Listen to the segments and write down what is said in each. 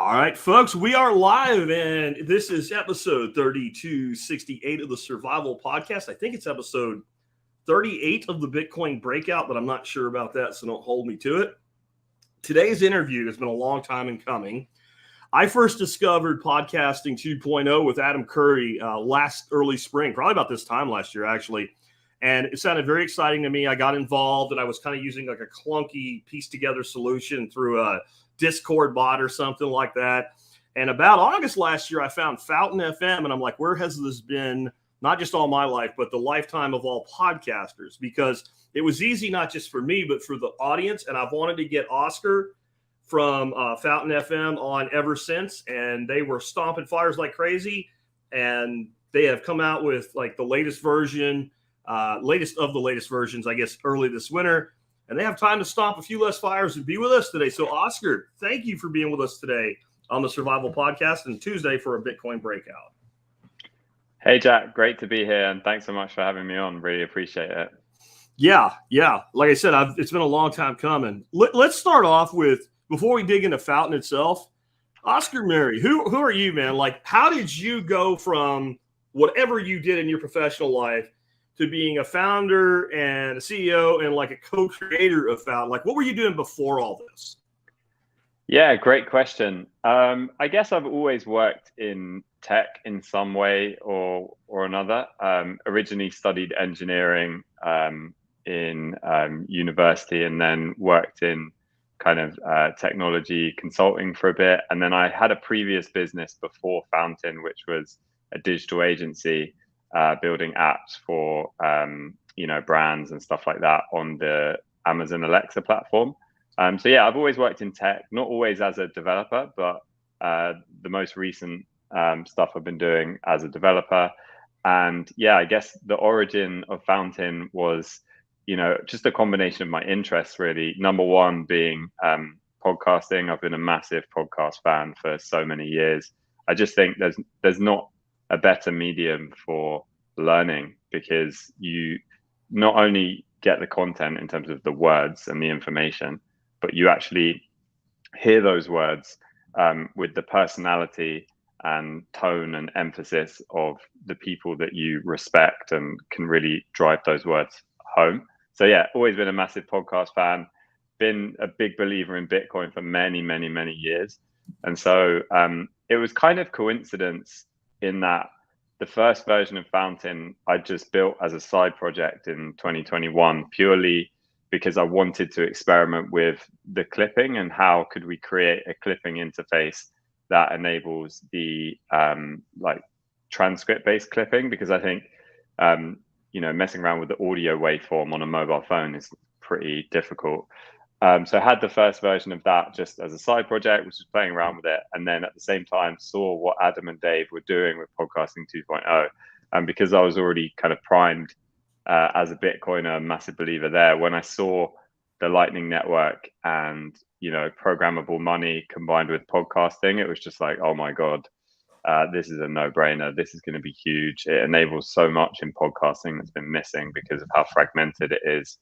All right, folks, we are live, and this is episode 3268 of the Survival Podcast. I think it's episode 38 of the Bitcoin Breakout, but I'm not sure about that, so don't hold me to it. Today's interview has been a long time in coming. I first discovered podcasting 2.0 with Adam Curry last early spring, probably about this time last year, actually. And it sounded very exciting to me. I got involved, and I was kind of using like a clunky piece-together solution through a Discord bot or something like that. And about August last year, I found Fountain FM, and I'm like, where has this been? Not just all my life, but the lifetime of all podcasters, because it was easy, not just for me, but for the audience. And I've wanted to get Oscar from Fountain FM on ever since. And they were stomping fires like crazy. And they have come out with like the latest version, latest of the latest versions, I guess, early this winter. And they have time to stomp a few less fires and be with us today. So, Oscar, thank you for being with us today on the Survival Podcast and Tuesday for a Bitcoin Breakout. Hey, Jack. Great to be here. And thanks so much for having me on. Really appreciate it. Yeah. Like I said, it's been a long time coming. Let's start off with, before we dig into Fountain itself, Oscar Murray, who are you, man? Like, how did you go from whatever you did in your professional life to being a founder and a CEO and like a co-creator of Fountain? Like, what were you doing before all this? Yeah, great question. I guess I've always worked in tech in some way or another. Originally studied engineering in university, and then worked in kind of technology consulting for a bit. And then I had a previous business before Fountain, which was a digital agency, building apps for brands and stuff like that on the Amazon Alexa platform. So yeah, I've always worked in tech, not always as a developer, but the most recent stuff I've been doing as a developer. And yeah, I guess the origin of Fountain was, just a combination of my interests, really. Number one being podcasting. I've been a massive podcast fan for so many years. I just think there's not a better medium for learning, because you not only get the content in terms of the words and the information, but you actually hear those words with the personality and tone and emphasis of the people that you respect, and can really drive those words home. So yeah, always been a massive podcast fan, been a big believer in Bitcoin for many, many, many years. And so it was kind of coincidence in that the first version of Fountain I just built as a side project in 2021, purely because I wanted to experiment with the clipping and how could we create a clipping interface that enables the transcript-based clipping, because I think messing around with the audio waveform on a mobile phone is pretty difficult. So I had the first version of that just as a side project, which was playing around with it. And then at the same time saw what Adam and Dave were doing with podcasting 2.0. And because I was already kind of primed as a Bitcoiner, massive believer there, when I saw the Lightning Network and, programmable money combined with podcasting, it was just like, oh my God, this is a no-brainer. This is going to be huge. It enables so much in podcasting that's been missing because of how fragmented it is.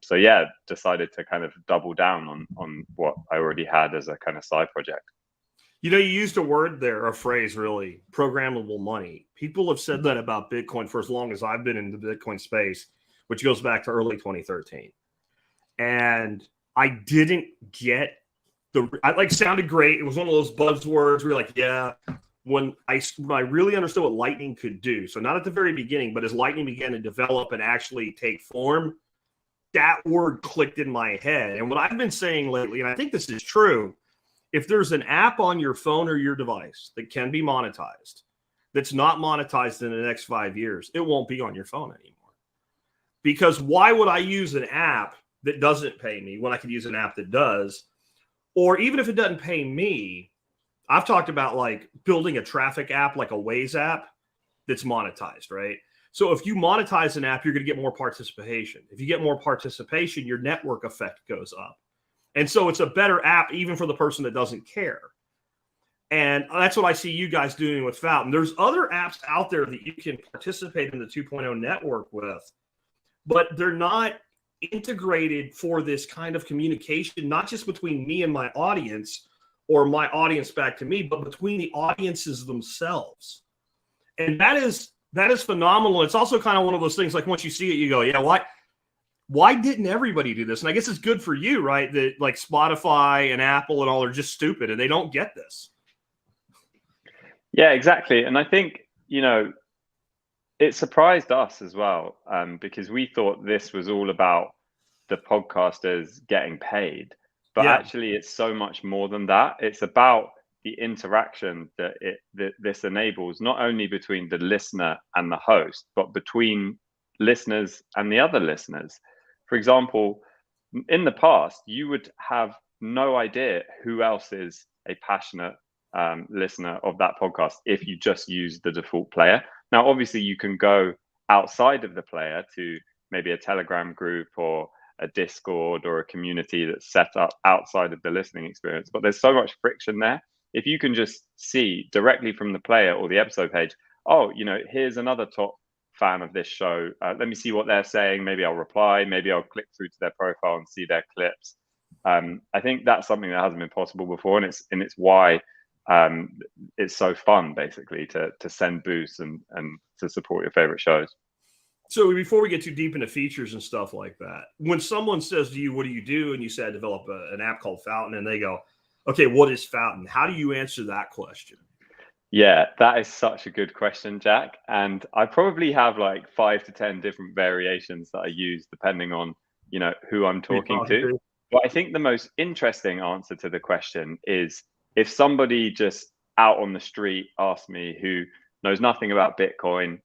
So yeah, decided to kind of double down on what I already had as a kind of side project. You used a word there, a phrase, really, programmable money. People have said that about Bitcoin for as long as I've been in the Bitcoin space, which goes back to early 2013. And I didn't get sounded great. It was one of those buzzwords where you're like, yeah, when I really understood what Lightning could do. So not at the very beginning, but as Lightning began to develop and actually take form, that word clicked in my head. And what I've been saying lately, and I think this is true, if there's an app on your phone or your device that can be monetized, that's not monetized in the next 5 years, it won't be on your phone anymore. Because why would I use an app that doesn't pay me when I could use an app that does? Or even if it doesn't pay me, I've talked about like building a traffic app, like a Waze app that's monetized, right? So if you monetize an app, you're going to get more participation. If you get more participation, your network effect goes up. And so it's a better app even for the person that doesn't care. And that's what I see you guys doing with Fountain. There's other apps out there that you can participate in the 2.0 network with, but they're not integrated for this kind of communication, not just between me and my audience, or my audience back to me, but between the audiences themselves. And that is phenomenal. It's also kind of one of those things, like once you see it, you go, yeah, why didn't everybody do this? And I guess it's good for you, right? That like Spotify and Apple and all are just stupid and they don't get this. Yeah, exactly. And I think, it surprised us as well, because we thought this was all about the podcasters getting paid. But actually, it's so much more than that. It's about the interaction that this enables, not only between the listener and the host, but between listeners and the other listeners. For example, in the past, you would have no idea who else is a passionate listener of that podcast if you just use the default player. Now, obviously, you can go outside of the player to maybe a Telegram group or a Discord or a community that's set up outside of the listening experience. But there's so much friction there. If you can just see directly from the player or the episode page, oh, here's another top fan of this show. Let me see what they're saying. Maybe I'll reply. Maybe I'll click through to their profile and see their clips. I think that's something that hasn't been possible before, and it's why it's so fun, basically, to send boosts and to support your favorite shows. So before we get too deep into features and stuff like that, when someone says to you, what do you do? And you say, I develop an app called Fountain, and they go, okay, what is Fountain? How do you answer that question? Yeah, that is such a good question, Jack. And I probably have like 5 to 10 different variations that I use depending on, who I'm talking to. But I think the most interesting answer to the question is if somebody just out on the street asks me, who knows nothing about Bitcoin,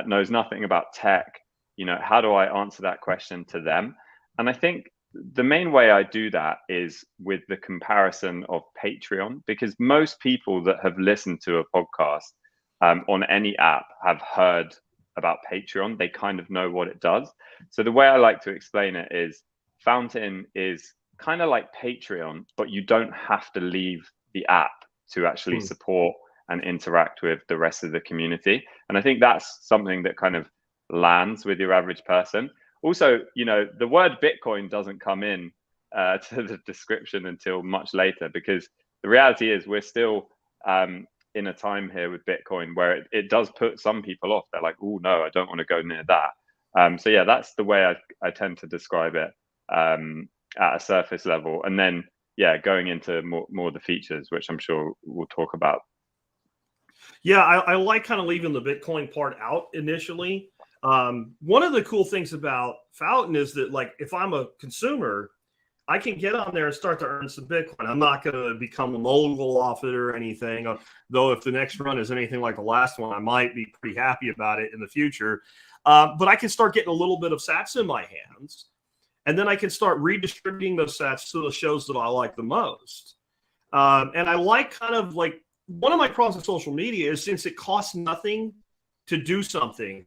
knows nothing about tech, how do I answer that question to them? And I think the main way I do that is with the comparison of Patreon, because most people that have listened to a podcast on any app have heard about Patreon. They kind of know what it does. So the way I like to explain it is Fountain is kind of like Patreon, but you don't have to leave the app to actually support and interact with the rest of the community. And I think that's something that kind of lands with your average person. Also, the word Bitcoin doesn't come in to the description until much later, because the reality is we're still in a time here with Bitcoin where it does put some people off. They're like, oh, no, I don't want to go near that. So yeah, that's the way I tend to describe it at a surface level. And then, yeah, going into more of the features, which I'm sure we'll talk about. Yeah, I like kind of leaving the Bitcoin part out initially. One of the cool things about Fountain is that, like, if I'm a consumer, I can get on there and start to earn some Bitcoin. I'm not going to become a mogul off it or anything, though if the next run is anything like the last one, I might be pretty happy about it in the future. But I can start getting a little bit of sats in my hands, and then I can start redistributing those sats to the shows that I like the most. And I like kind of like one of my problems with social media is since it costs nothing to do something,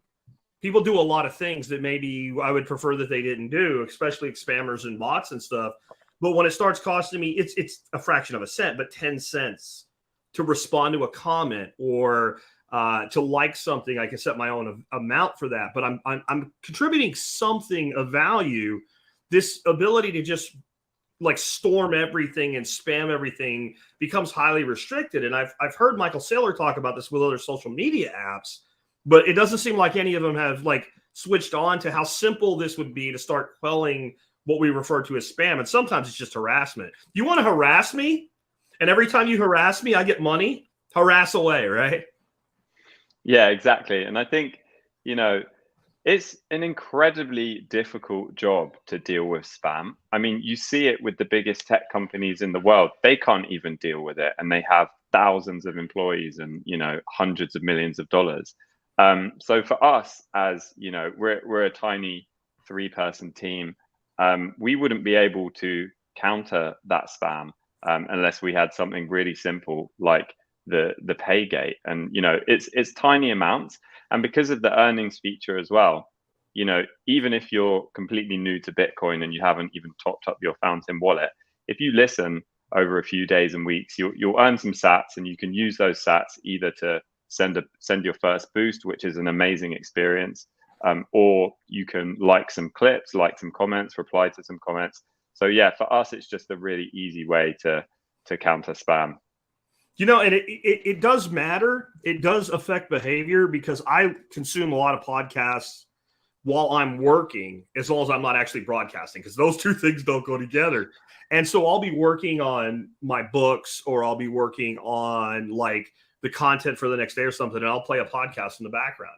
people do a lot of things that maybe I would prefer that they didn't do, especially spammers and bots and stuff. But when it starts costing me, it's a fraction of a cent, but 10 cents to respond to a comment or to like something, I can set my own amount for that. But I'm contributing something of value. This ability to just like storm everything and spam everything becomes highly restricted. And I've heard Michael Saylor talk about this with other social media apps, but it doesn't seem like any of them have like switched on to how simple this would be to start quelling what we refer to as spam. And sometimes it's just harassment. You want to harass me? And every time you harass me, I get money. Harass away, right? Yeah, exactly. And I think, it's an incredibly difficult job to deal with spam. I mean, you see it with the biggest tech companies in the world. They can't even deal with it. And they have thousands of employees and, hundreds of millions of dollars. So for us, as we're a tiny 3-person team, we wouldn't be able to counter that spam unless we had something really simple like the pay gate. And it's tiny amounts, and because of the earnings feature as well, even if you're completely new to Bitcoin and you haven't even topped up your Fountain wallet, if you listen over a few days and weeks, you'll earn some sats, and you can use those sats either to send your first boost, which is an amazing experience, or you can like some clips, like some comments, reply to some comments. So yeah, for us, it's just a really easy way to to counter spam. You know, and it does matter. It does affect behavior because I consume a lot of podcasts while I'm working, as long as I'm not actually broadcasting, because those two things don't go together. And so I'll be working on my books, or I'll be working on like the content for the next day or something, and I'll play a podcast in the background.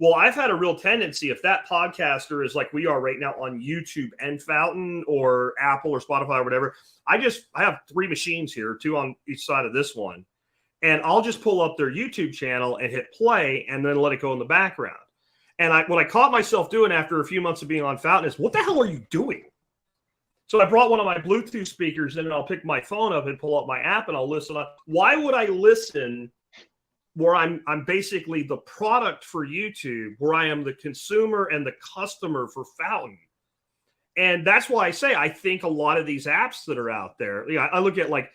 Well, I've had a real tendency, if that podcaster is like we are right now on YouTube and Fountain or Apple or Spotify or whatever, I have 3 machines here, 2 on each side of this one. And I'll just pull up their YouTube channel and hit play and then let it go in the background. And what I caught myself doing after a few months of being on Fountain is, what the hell are you doing? So I brought one of my Bluetooth speakers in, and I'll pick my phone up and pull up my app and I'll listen. Why would I listen where I'm basically the product for YouTube, where I am the consumer and the customer for Fountain? And that's why I say I think a lot of these apps that are out there, I look at like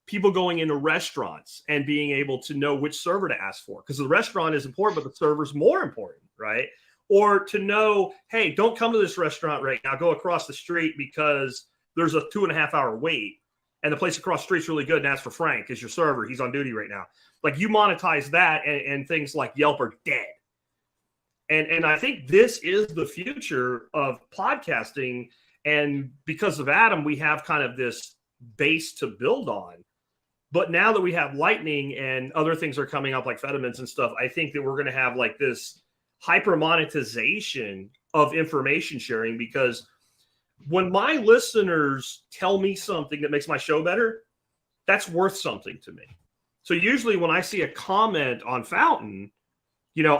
people going into restaurants and being able to know which server to ask for, because the restaurant is important, but the server's more important, right? Or to know, hey, don't come to this restaurant right now, go across the street because there's a 2.5-hour wait and the place across the street's really good, and ask for Frank as your server. He's on duty right now. Like, you monetize that, and things like Yelp are dead. And I think this is the future of podcasting. And because of Adam, we have kind of this base to build on. But now that we have Lightning and other things are coming up like Fediments and stuff, I think that we're going to have like this hyper monetization of information sharing, because when my listeners tell me something that makes my show better, that's worth something to me. So usually when I see a comment on Fountain, you know,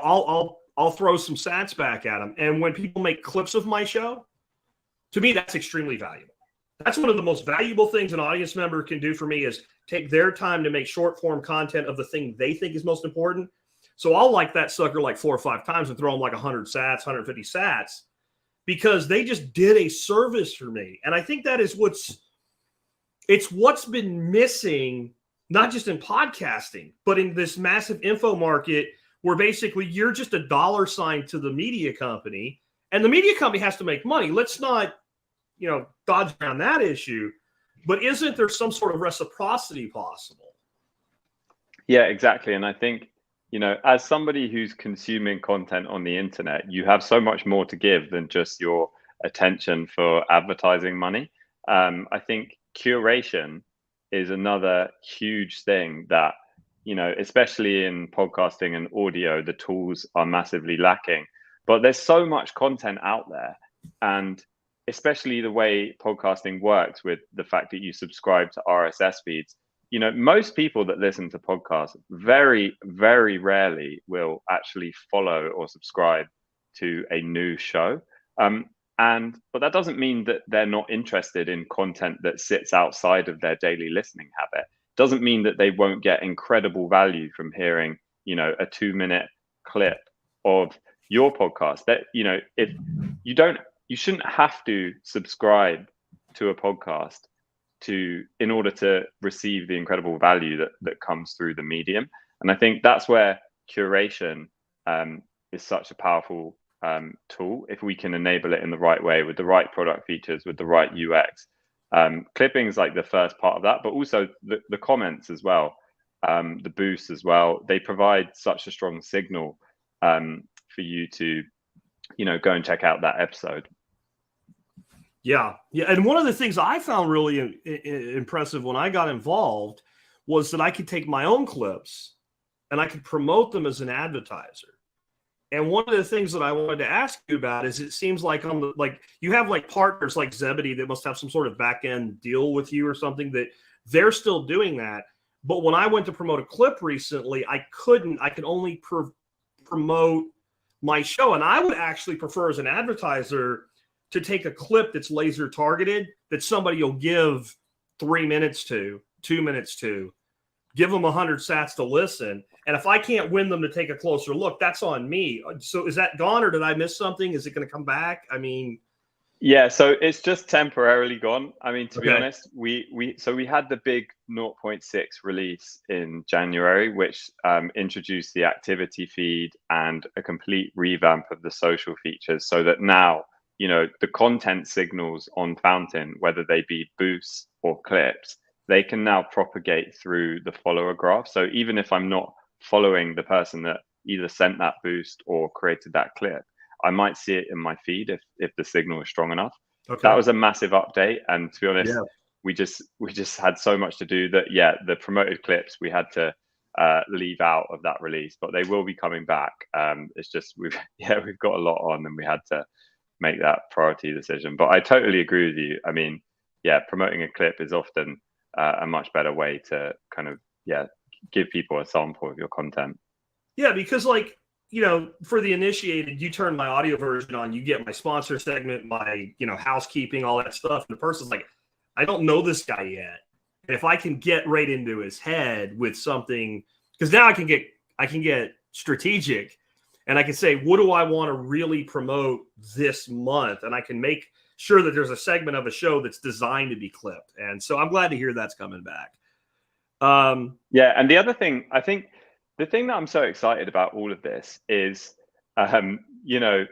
I'll throw some sats back at them. And when people make clips of my show, to me, that's extremely valuable. That's one of the most valuable things an audience member can do for me, is take their time to make short form content of the thing they think is most important. So I'll like that sucker like 4 or 5 times and throw them like 100 sats, 150 sats, because they just did a service for me. And I think that is what's been missing, not just in podcasting, but in this massive info market, where basically you're just a dollar sign to the media company, and the media company has to make money. Let's not, dodge around that issue. But isn't there some sort of reciprocity possible? Yeah, exactly. And I think, as somebody who's consuming content on the internet, you have so much more to give than just your attention for advertising money. I think curation is another huge thing that, especially in podcasting and audio, the tools are massively lacking. But there's so much content out there, and especially the way podcasting works with the fact that you subscribe to RSS feeds. Most people that listen to podcasts very, very rarely will actually follow or subscribe to a new show. But that doesn't mean that they're not interested in content that sits outside of their daily listening habit. Doesn't mean that they won't get incredible value from hearing, a 2-minute clip of your podcast. That, if you shouldn't have to subscribe to a podcast in order to receive the incredible value that comes through the medium. And I think that's where curation is such a powerful tool, if we can enable it in the right way, with the right product features, with the right UX. Clipping is like the first part of that, but also the comments as well, the boosts as well. They provide such a strong signal for you to, go and check out that episode. Yeah. And one of the things I found really impressive when I got involved was that I could take my own clips and I could promote them as an advertiser. And one of the things that I wanted to ask you about is, it seems like you have like partners like Zebedee that must have some sort of back end deal with you or something, that they're still doing that. But when I went to promote a clip recently, I could only promote my show. And I would actually prefer, as an advertiser, to take a clip that's laser targeted, that somebody will give 3 minutes to, 2 minutes to, give them 100 sats to listen. And if I can't win them to take a closer look, that's on me. So is that gone, or did I miss something? Is it going to come back? I mean, yeah, so it's just temporarily gone. I mean, to be honest, we had the big 0.6 release in January, which introduced the activity feed and a complete revamp of the social features, so that now, the content signals on Fountain, whether they be boosts or clips, they can now propagate through the follower graph. So even if I'm not following the person that either sent that boost or created that clip, I might see it in my feed if the signal is strong enough. Okay. That was a massive update, and to be honest, Yeah. we just had so much to do that. Yeah, the promoted clips we had to leave out of that release, but they will be coming back. It's just we've got a lot on, and we had to make that priority decision. But I totally agree with you. I mean, yeah, promoting a clip is often a much better way to kind of give people a sample of your content. Yeah, because like, you know, for the initiated, you turn my audio version on, you get my sponsor segment, my, you know, housekeeping, all that stuff. And the person's like, I don't know this guy yet. And if I can get right into his head with something, because now I can get strategic, and I can say, what do I want to really promote this month? And I can make sure that there's a segment of a show that's designed to be clipped. And so I'm glad to hear that's coming back. Yeah. And the other thing, I think the thing that I'm so excited about all of this is, you know,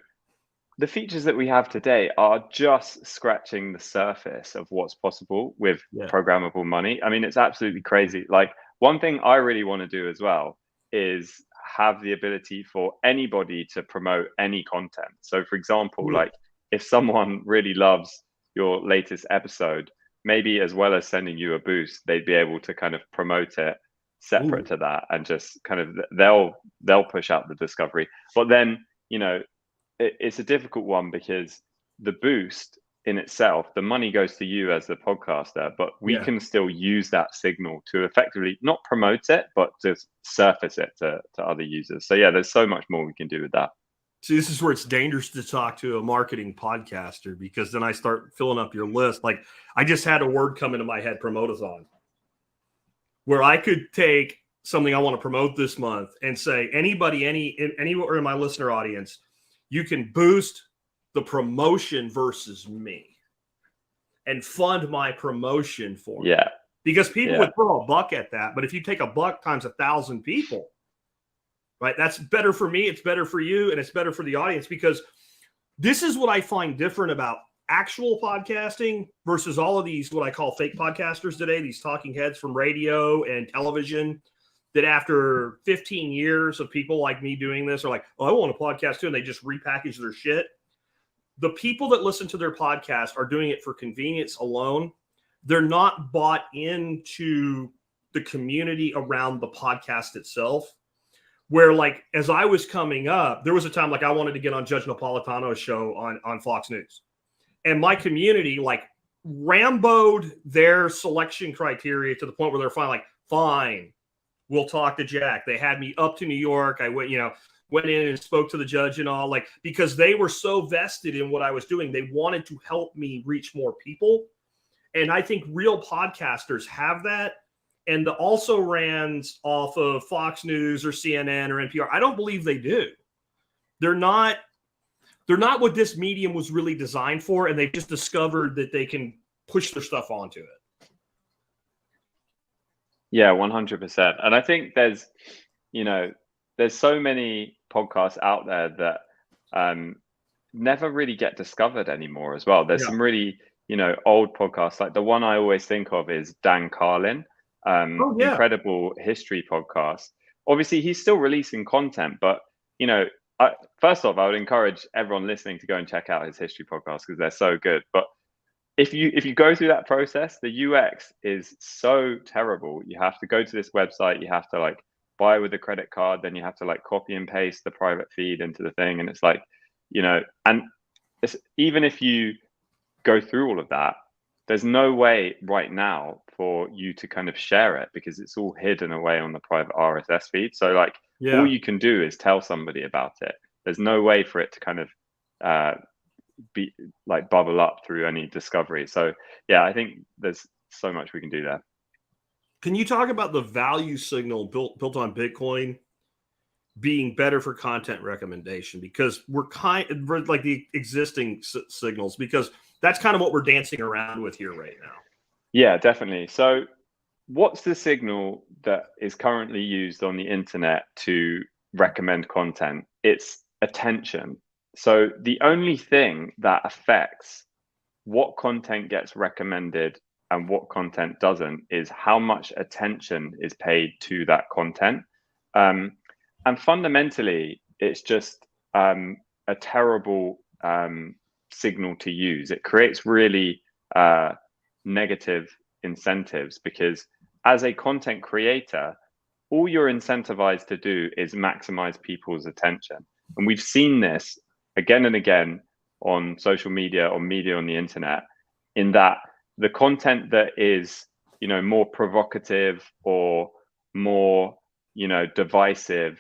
the features that we have today are just scratching the surface of what's possible with programmable money. I mean, it's absolutely crazy. Like, one thing I really want to do as well is have the ability for anybody to promote any content. So for example, like if someone really loves your latest episode, maybe as well as sending you a boost, they'd be able to kind of promote it separate to that, and just kind of they'll push out the discovery. But then, you know, it's a difficult one, because the boost in itself, the money goes to you as the podcaster, but we can still use that signal to effectively not promote it, but to surface it to other users. So yeah, there's so much more we can do with that. See, this is where it's dangerous to talk to a marketing podcaster, because then I start filling up your list. Like, I just had a word come into my head, promote-a-thon, where I could take something I want to promote this month and say, anybody, anywhere in my listener audience, you can boost the promotion versus me and fund my promotion for me. Because people would throw $1 at that. But if you take $1 times 1,000 people, right, that's better for me. It's better for you. And it's better for the audience, because this is what I find different about actual podcasting versus all of these, what I call fake podcasters today, these talking heads from radio and television, that after 15 years of people like me doing this are like, oh, I want a podcast too. And they just repackage their shit. The people that listen to their podcast are doing it for convenience alone. They're not bought into the community around the podcast itself. Where, like, as I was coming up, there was a time like I wanted to get on Judge Napolitano's show on Fox News. And my community, like, ramboed their selection criteria to the point where they're finally like, fine, we'll talk to Jack. They had me up to New York. I went in and spoke to the judge and all, like, because they were so vested in what I was doing. They wanted to help me reach more people. And I think real podcasters have that. And the also rans off of Fox News or CNN or NPR, I don't believe they do. They're not what this medium was really designed for. And they've just discovered that they can push their stuff onto it. Yeah, 100%. And I think there's so many podcasts out there that never really get discovered anymore as well. There's some really, old podcasts. Like the one I always think of is Dan Carlin, incredible history podcast. Obviously, he's still releasing content, but, first off, I would encourage everyone listening to go and check out his history podcast, because they're so good. But if you go through that process, the UX is so terrible. You have to go to this website, you have to like buy with a credit card, then you have to like copy and paste the private feed into the thing. And it's like, and even if you go through all of that, there's no way right now for you to kind of share it, because it's all hidden away on the private RSS feed. So like all you can do is tell somebody about it. There's no way for it to kind of be like bubble up through any discovery. So yeah, I think there's so much we can do there. Can you talk about the value signal built on Bitcoin being better for content recommendation? Because we're like the existing signals, because that's kind of what we're dancing around with here right now. Yeah, definitely. So what's the signal that is currently used on the internet to recommend content? It's attention. So the only thing that affects what content gets recommended and what content doesn't is how much attention is paid to that content. And fundamentally, it's just a terrible signal to use. It creates really negative incentives, because as a content creator, all you're incentivized to do is maximize people's attention. And we've seen this again and again on social media or media on the internet, in that the content that is, more provocative or more, divisive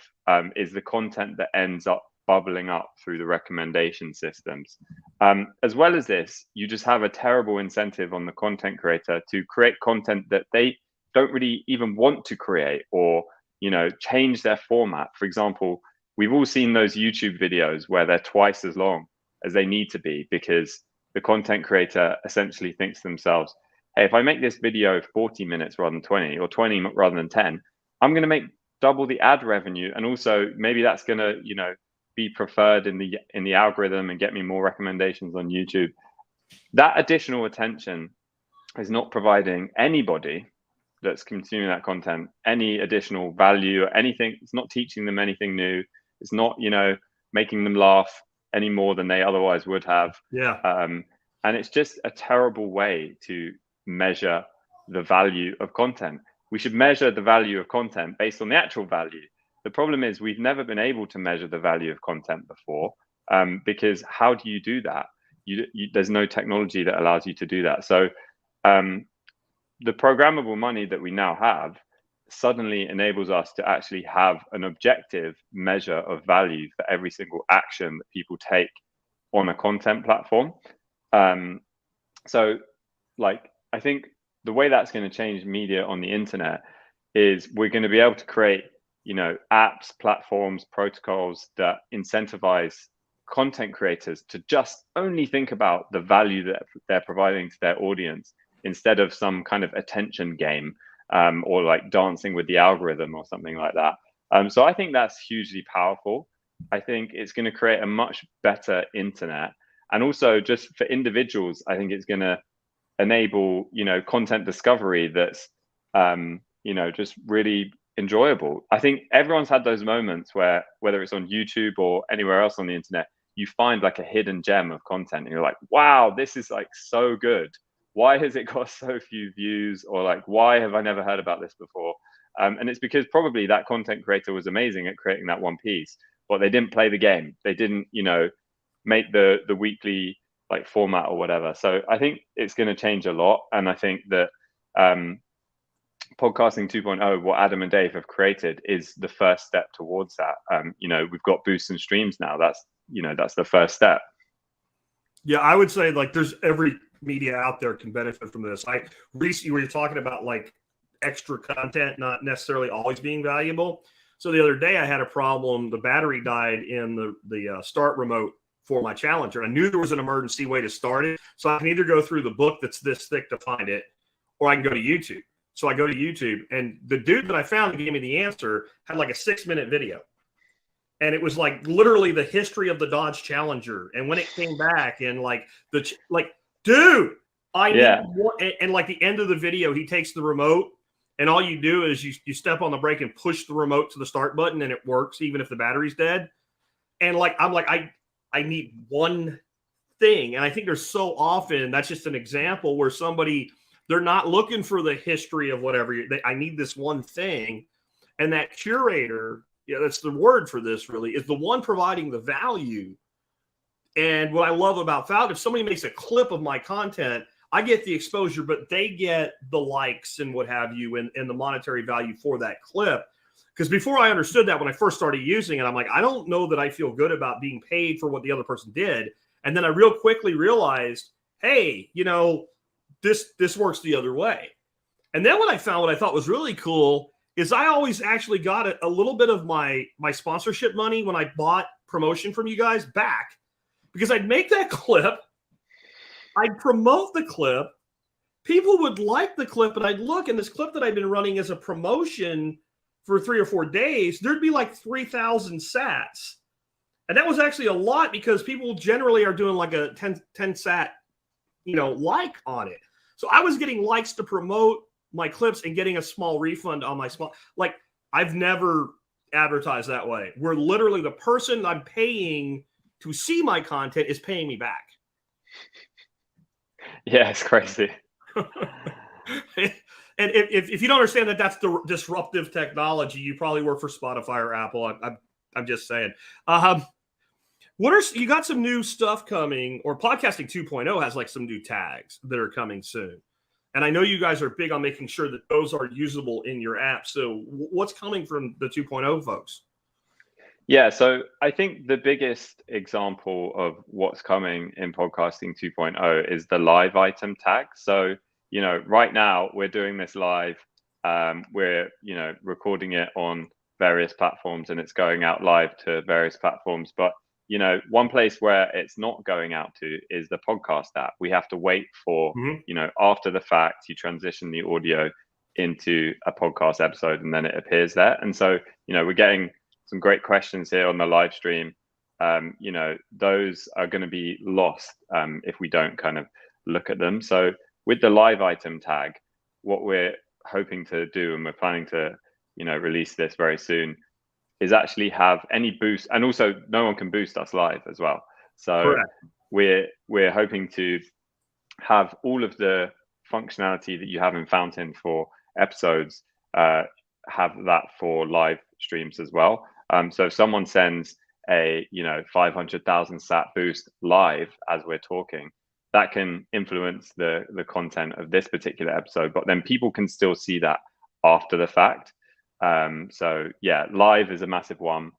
is the content that ends up bubbling up through the recommendation systems. As well as this, you just have a terrible incentive on the content creator to create content that they don't really even want to create, or, change their format. For example, we've all seen those YouTube videos where they're twice as long as they need to be, because the content creator essentially thinks to themselves, hey, if I make this video 40 minutes rather than 20, or 20 rather than 10, I'm going to make double the ad revenue. And also maybe that's going to, be preferred in the algorithm and get me more recommendations on YouTube. That additional attention is not providing anybody that's consuming that content any additional value or anything. It's not teaching them anything new. It's not, making them laugh any more than they otherwise would have. Yeah. And it's just a terrible way to measure the value of content. We should measure the value of content based on the actual value. The problem is we've never been able to measure the value of content before, because how do you do that? There's no technology that allows you to do that. So the programmable money that we now have suddenly enables us to actually have an objective measure of value for every single action that people take on a content platform. So I think the way that's going to change media on the internet is we're going to be able to create, apps, platforms, protocols that incentivize content creators to just only think about the value that they're providing to their audience, instead of some kind of attention game, or like dancing with the algorithm or something like that. So I think that's hugely powerful. I think it's going to create a much better internet. And also just for individuals, I think it's going to enable, content discovery that's, just really enjoyable. I think everyone's had those moments where, whether it's on YouTube or anywhere else on the internet, you find like a hidden gem of content and you're like, wow, this is like so good. Why has it got so few views? Or like, why have I never heard about this before? And it's because probably that content creator was amazing at creating that one piece, but they didn't play the game. They didn't, make the weekly like format or whatever. So I think it's going to change a lot. And I think that podcasting 2.0, what Adam and Dave have created, is the first step towards that. We've got boosts and streams now. That's the first step. Yeah, I would say like there's every media out there can benefit from this. Recently, we were talking about like extra content not necessarily always being valuable. So the other day I had a problem. The battery died in the start remote for my Challenger. I knew there was an emergency way to start it. So I can either go through the book that's this thick to find it, or I can go to YouTube. So I go to YouTube, and the dude that I found that gave me the answer had like a 6-minute video. And it was like literally the history of the Dodge Challenger. And when it came back, and dude, and like the end of the video, he takes the remote, and all you do is you step on the brake and push the remote to the start button, and it works even if the battery's dead. And like, I'm like, I need one thing. And I think there's so often, that's just an example where they're not looking for the history of whatever. I need this one thing. And that curator, that's the word for this really, is the one providing the value. And what I love about Falcon, if somebody makes a clip of my content, I get the exposure, but they get the likes and what have you, and the monetary value for that clip. Because before I understood that, when I first started using it, I'm like, I don't know that I feel good about being paid for what the other person did. And then I real quickly realized, hey, this works the other way. And then what I found, what I thought was really cool, is I always actually got a little bit of my sponsorship money when I bought promotion from you guys back, because I'd make that clip, I'd promote the clip, people would like the clip, and I'd look, and this clip that I'd been running as a promotion for 3 or 4 days, there'd be like 3,000 sats. And that was actually a lot, because people generally are doing like a 10 sat, like on it. So I was getting likes to promote my clips and getting a small refund on my small. Like, I've never advertised that way. Where literally the person I'm paying to see my content is paying me back. Yeah, it's crazy. And if you don't understand that that's the disruptive technology, you probably work for Spotify or Apple. I'm just saying. You got some new stuff coming, or Podcasting 2.0 has like some new tags that are coming soon. And I know you guys are big on making sure that those are usable in your app. So what's coming from the 2.0 folks? Yeah, so I think the biggest example of what's coming in Podcasting 2.0 is the live item tag. So, right now we're doing this live. We're, recording it on various platforms and it's going out live to various platforms. But, one place where it's not going out to is the podcast app. We have to wait for, after the fact, you transition the audio into a podcast episode and then it appears there. And so, we're getting some great questions here on the live stream. Those are going to be lost if we don't kind of look at them. So with the live item tag, what we're hoping to do, and we're planning to, release this very soon, is actually have any boost, and also no one can boost us live as well. So we're hoping to have all of the functionality that you have in Fountain for episodes, have that for live streams as well. So if someone sends a 500,000 sat boost live as we're talking, that can influence the content of this particular episode, but then people can still see that after the fact. So yeah, live is a massive one.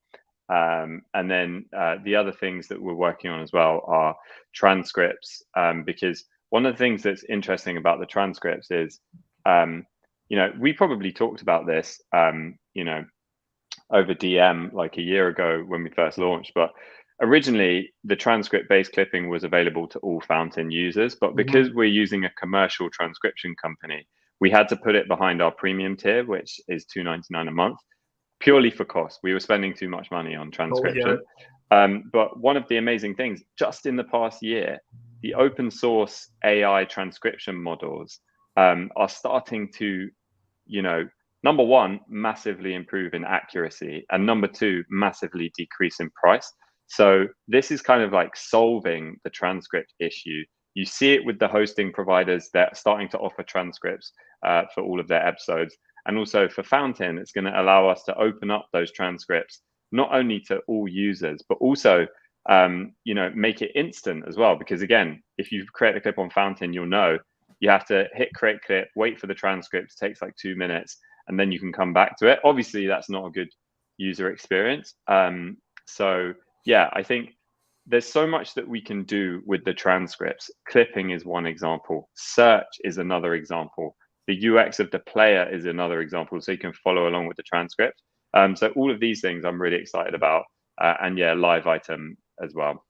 And then the other things that we're working on as well are transcripts, because one of the things that's interesting about the transcripts is, we probably talked about this, over DM like a year ago when we first launched, but originally the transcript-based clipping was available to all Fountain users, but because we're using a commercial transcription company, we had to put it behind our premium tier, which is $2.99 a month, purely for cost. We were spending too much money on transcription. But one of the amazing things, just in the past year, the open source AI transcription models are starting to, number one, massively improve in accuracy, and number two, massively decrease in price. So this is kind of like solving the transcript issue. You see it with the hosting providers that are starting to offer transcripts for all of their episodes. And also for Fountain, it's going to allow us to open up those transcripts, not only to all users, but also, make it instant as well. Because again, if you create a clip on Fountain, you'll know you have to hit create clip, wait for the transcripts, takes like 2 minutes, and then you can come back to it. Obviously, that's not a good user experience. So yeah, I think there's so much that we can do with the transcripts. Clipping is one example. Search is another example. The UX of the player is another example, so you can follow along with the transcript. So all of these things I'm really excited about. And yeah, live item as well.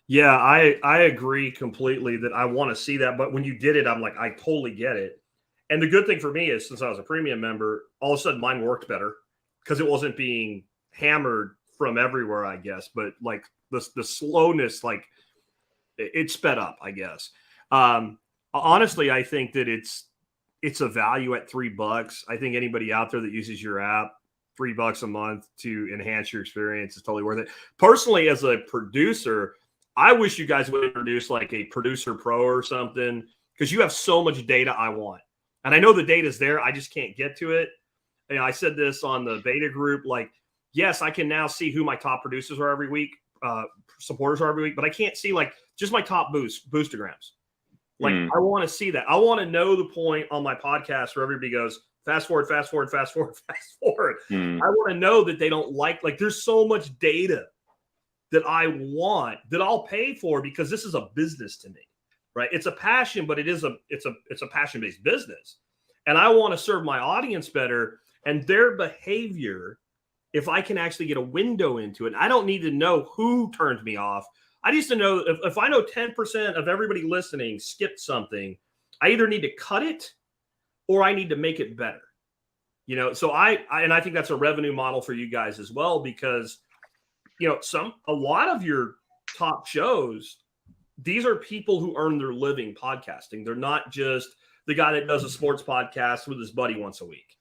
Yeah, I agree completely that I want to see that. But when you did it, I'm like, I totally get it. And the good thing for me is, since I was a premium member, all of a sudden mine worked better because it wasn't being hammered from everywhere, I guess. But like the slowness, like it sped up, I guess. Honestly, I think that it's a value at $3. I think anybody out there that uses your app, $3 a month to enhance your experience is totally worth it. Personally, as a producer, I wish you guys would introduce like a producer pro or something, because you have so much data I want. And I know the data's there. I just can't get to it. I said this on the beta group, like, yes, I can now see who my top producers are every week, supporters are every week, but I can't see like just my top boostergrams. Like, I want to see that. I want to know the point on my podcast where everybody goes, fast forward, fast forward, fast forward, fast forward. I want to know that they don't like there's so much data that I want, that I'll pay for, because this is a business to me, right? It's a passion, but it's a passion-based business. And I want to serve my audience better, and their behavior, if I can actually get a window into it. I don't need to know who turned me off. I just need to know if I know 10% of everybody listening skipped something, I either need to cut it or I need to make it better. So I think that's a revenue model for you guys as well, because a lot of your top shows, these are people who earn their living podcasting. They're not just the guy that does a sports podcast with his buddy once a week.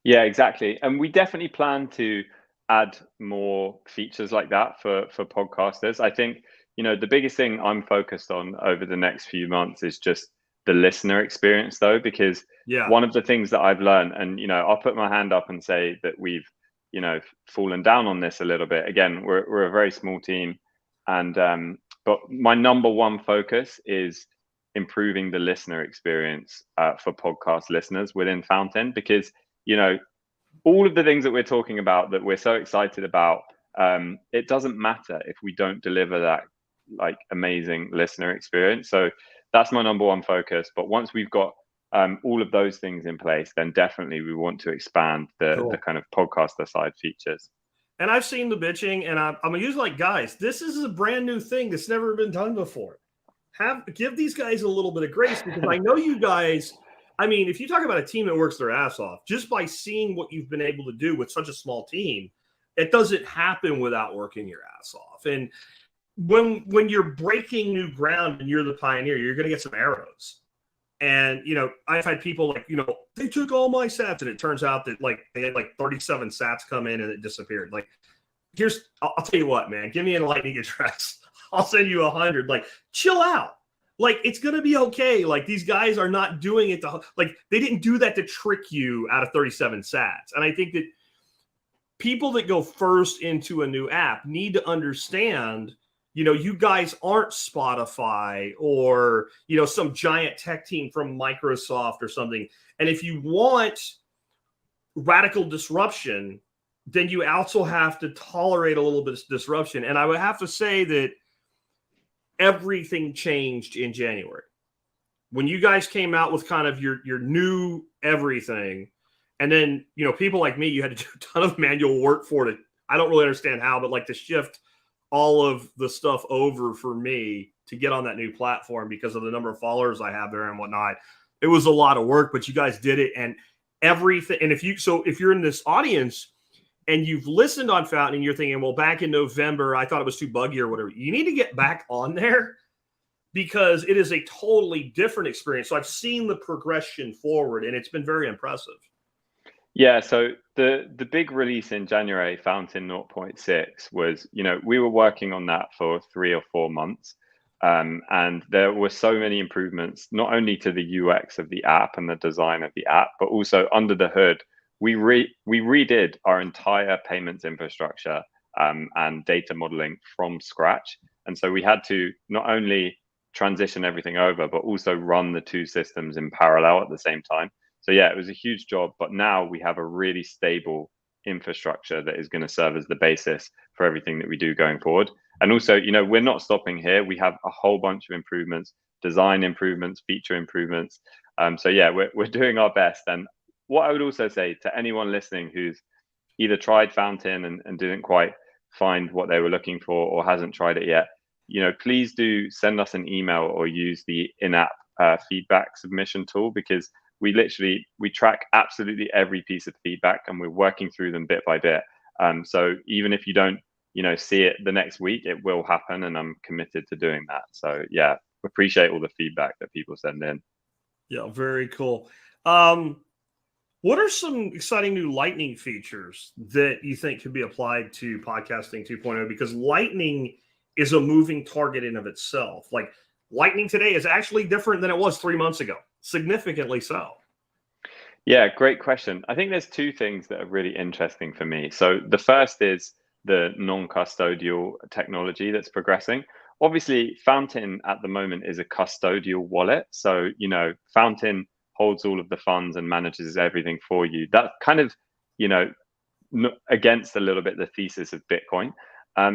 Yeah, exactly. And we definitely plan to add more features like that for podcasters. I think, the biggest thing I'm focused on over the next few months is just the listener experience, though, because one of the things that I've learned, and, I'll put my hand up and say that we've, fallen down on this a little bit. Again, we're a very small team. And, but my number one focus is improving the listener experience for podcast listeners within Fountain, because all of the things that we're talking about that we're so excited about, it doesn't matter if we don't deliver that like amazing listener experience. So that's my number one focus. But once we've got all of those things in place, then definitely we want to expand the kind of podcaster side features. And I've seen the bitching, and I'm usually like, guys, this is a brand new thing that's never been done before. Give these guys a little bit of grace, because I know you guys. I mean, if you talk about a team that works their ass off, just by seeing what you've been able to do with such a small team, it doesn't happen without working your ass off. And when you're breaking new ground and you're the pioneer, you're going to get some arrows. And, I've had people like, they took all my sats, and it turns out that like they had like 37 sats come in and it disappeared. Like, I'll tell you what, man, give me a lightning address. I'll send you 100. Like, chill out. Like, it's going to be okay. Like, these guys are not doing it they didn't do that to trick you out of 37 sats. And I think that people that go first into a new app need to understand, you guys aren't Spotify or, some giant tech team from Microsoft or something. And if you want radical disruption, then you also have to tolerate a little bit of disruption. And I would have to say that everything changed in January when you guys came out with kind of your new everything. And then, people like me, you had to do a ton of manual work for it. I don't really understand how, but like to shift all of the stuff over for me to get on that new platform because of the number of followers I have there and whatnot. It was a lot of work, but you guys did it, and everything. And if you're in this audience and you've listened on Fountain and you're thinking, well, back in November, I thought it was too buggy or whatever, you need to get back on there, because it is a totally different experience. So I've seen the progression forward, and it's been very impressive. Yeah, so the big release in January, Fountain 0.6, was, we were working on that for 3 or 4 months. And there were so many improvements, not only to the UX of the app and the design of the app, but also under the hood. We redid our entire payments infrastructure and data modeling from scratch. And so we had to not only transition everything over, but also run the two systems in parallel at the same time. So yeah, it was a huge job, but now we have a really stable infrastructure that is going to serve as the basis for everything that we do going forward. And also, we're not stopping here. We have a whole bunch of improvements, design improvements, feature improvements. So yeah, we're doing our best. And what I would also say to anyone listening who's either tried Fountain and didn't quite find what they were looking for, or hasn't tried it yet, please do send us an email or use the in-app feedback submission tool, because we track absolutely every piece of feedback, and we're working through them bit by bit. So even if you don't, see it the next week, it will happen, and I'm committed to doing that. So yeah, appreciate all the feedback that people send in. Yeah, very cool. What are some exciting new Lightning features that you think could be applied to podcasting 2.0? Because Lightning is a moving target in of itself. Like, Lightning today is actually different than it was 3 months ago, significantly so. Yeah, great question. I think there's two things that are really interesting for me. So the first is the non-custodial technology that's progressing. Obviously, Fountain at the moment is a custodial wallet. So, Fountain holds all of the funds and manages everything for you. That kind of, against a little bit the thesis of Bitcoin.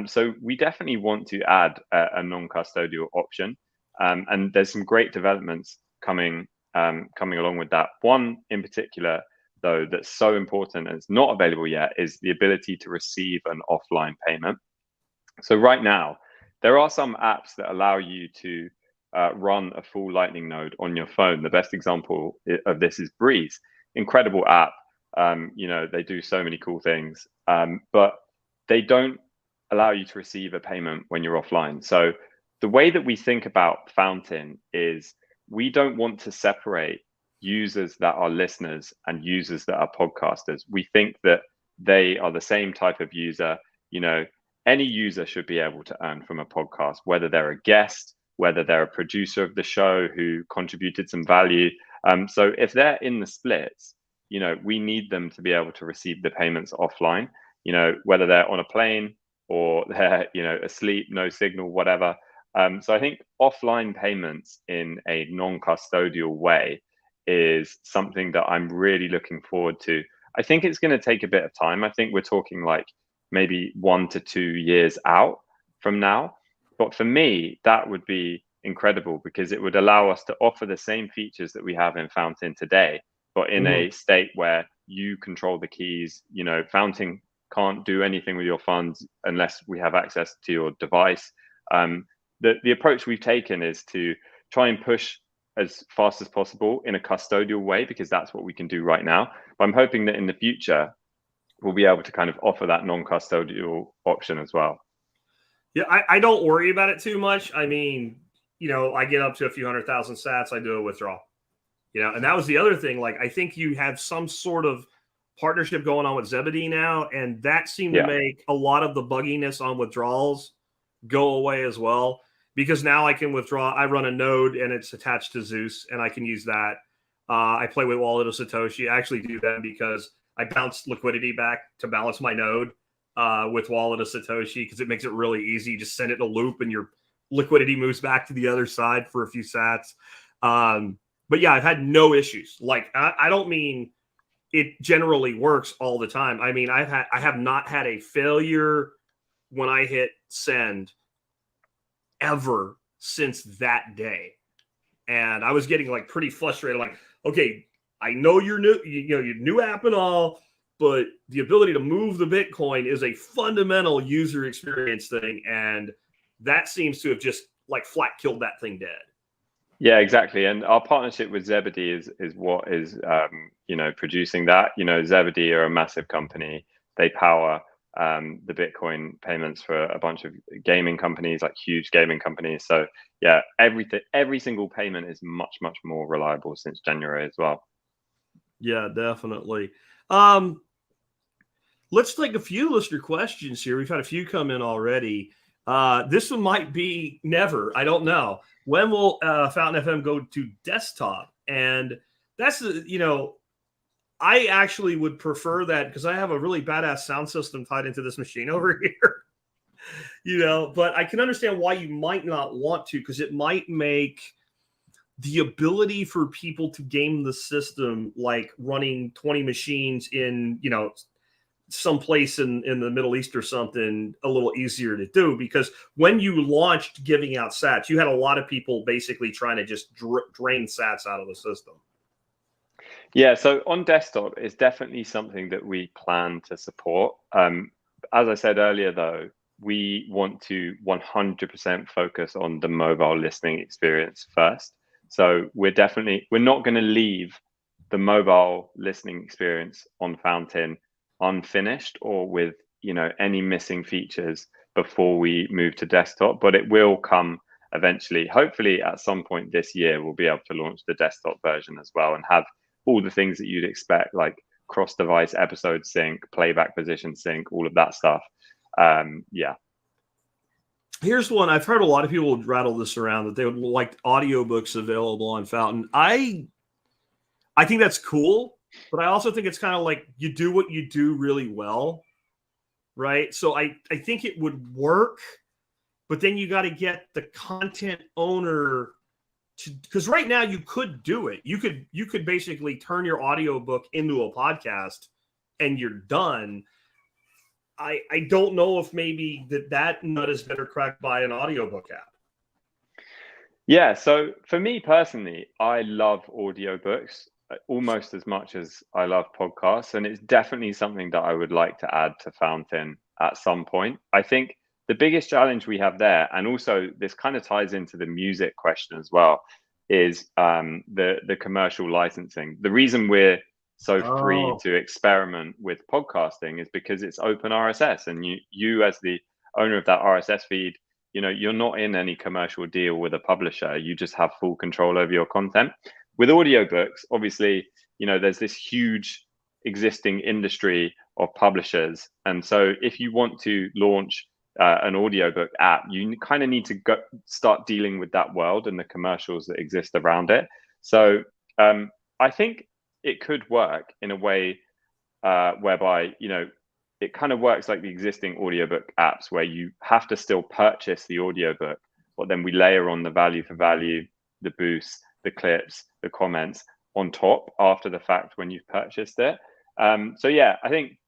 So we definitely want to add a non-custodial option. And there's some great developments coming along with that. One in particular, though, that's so important and it's not available yet, is the ability to receive an offline payment. So right now, there are some apps that allow you to run a full Lightning node on your phone. The best example of this is Breeze. Incredible app. They do so many cool things, but they don't allow you to receive a payment when you're offline. So the way that we think about Fountain is we don't want to separate users that are listeners and users that are podcasters. We think that they are the same type of user. You know, any user should be able to earn from a podcast, whether they're a guest, whether they're a producer of the show who contributed some value. So if they're in the splits, you know, we need them to be able to receive the payments offline, you know, whether they're on a plane or they're, you know, asleep, no signal, whatever. So I think offline payments in a non-custodial way is something that I'm really looking forward to. I think it's going to take a bit of time. I think we're talking like maybe 1 to 2 years out from now. But for me, that would be incredible because it would allow us to offer the same features that we have in Fountain today, but in a state where you control the keys. You know, Fountain can't do anything with your funds unless we have access to your device. The approach we've taken is to try and push as fast as possible in a custodial way, because that's what we can do right now. But I'm hoping that in the future, we'll be able to kind of offer that non-custodial option as well. Yeah, I don't worry about it too much. I mean, you know, I get up to a few 100,000 sats, I do a withdrawal. You know, and that was the other thing. Like, I think you have some sort of partnership going on with Zebedee now, and that seemed to make a lot of the bugginess on withdrawals go away as well. Because now I can withdraw. I run a node and it's attached to Zeus, and I can use that. I play with Wallet of Satoshi. I actually do that because I bounce liquidity back to balance my node with Wallet of Satoshi, because it makes it really easy. You just send it in a loop and your liquidity moves back to the other side for a few sats. But yeah, I've had no issues. Like, I don't mean it generally works all the time. I mean, I have not had a failure when I hit send ever since that day. And I was getting like pretty frustrated. Like, okay, I know you're new, you know, your new app and all, but the ability to move the Bitcoin is a fundamental user experience thing. And that seems to have just like flat killed that thing dead. Yeah, exactly. And our partnership with Zebedee is what is, you know, producing that. You know, Zebedee are a massive company. They power the Bitcoin payments for a bunch of gaming companies, like huge gaming companies. So yeah, every single payment is much, much more reliable since January as well. Yeah, definitely. Let's take a few listener questions here. We've had a few come in already. This one might be never. I don't know. When will Fountain FM go to desktop? And that's, you know, I actually would prefer that because I have a really badass sound system tied into this machine over here, you know, but I can understand why you might not want to, because it might make the ability for people to game the system, like running 20 machines in, you know, someplace in the Middle East or something, a little easier to do. Because when you launched giving out sats, you had a lot of people basically trying to just drain sats out of the system. Yeah, so on desktop, it's definitely something that we plan to support. As I said earlier, though, we want to 100% focus on the mobile listening experience first. So we're not going to leave the mobile listening experience on Fountain unfinished or with, you know, any missing features before we move to desktop, but it will come eventually. Hopefully at some point this year, we'll be able to launch the desktop version as well and have all the things that you'd expect, like cross-device episode sync, playback position sync, all of that stuff. Yeah. Here's one. I've heard a lot of people rattle this around that they would like audiobooks available on Fountain. I think that's cool, but I also think it's kind of like you do what you do really well, right? So I think it would work, but then you got to get the content owner to, because right now you could do it. You could basically turn your audiobook into a podcast and you're done. I don't know if maybe that nut is better cracked by an audiobook app. Yeah, so for me personally, I love audiobooks almost as much as I love podcasts. And it's definitely something that I would like to add to Fountain at some point. I think the biggest challenge we have there, and also this kind of ties into the music question as well, is the commercial licensing. The reason we're so free to experiment with podcasting is because it's open RSS, and you as the owner of that RSS feed, you're not in any commercial deal with a publisher. You just have full control over your content. With audiobooks, obviously, there's this huge existing industry of publishers. And so if you want to launch an audiobook app, you kind of need to start dealing with that world and the commercials that exist around it. So I think it could work in a way whereby, it kind of works like the existing audiobook apps where you have to still purchase the audiobook, but then we layer on the value for value, the boosts, the clips, the comments on top after the fact when you've purchased it. So yeah, I think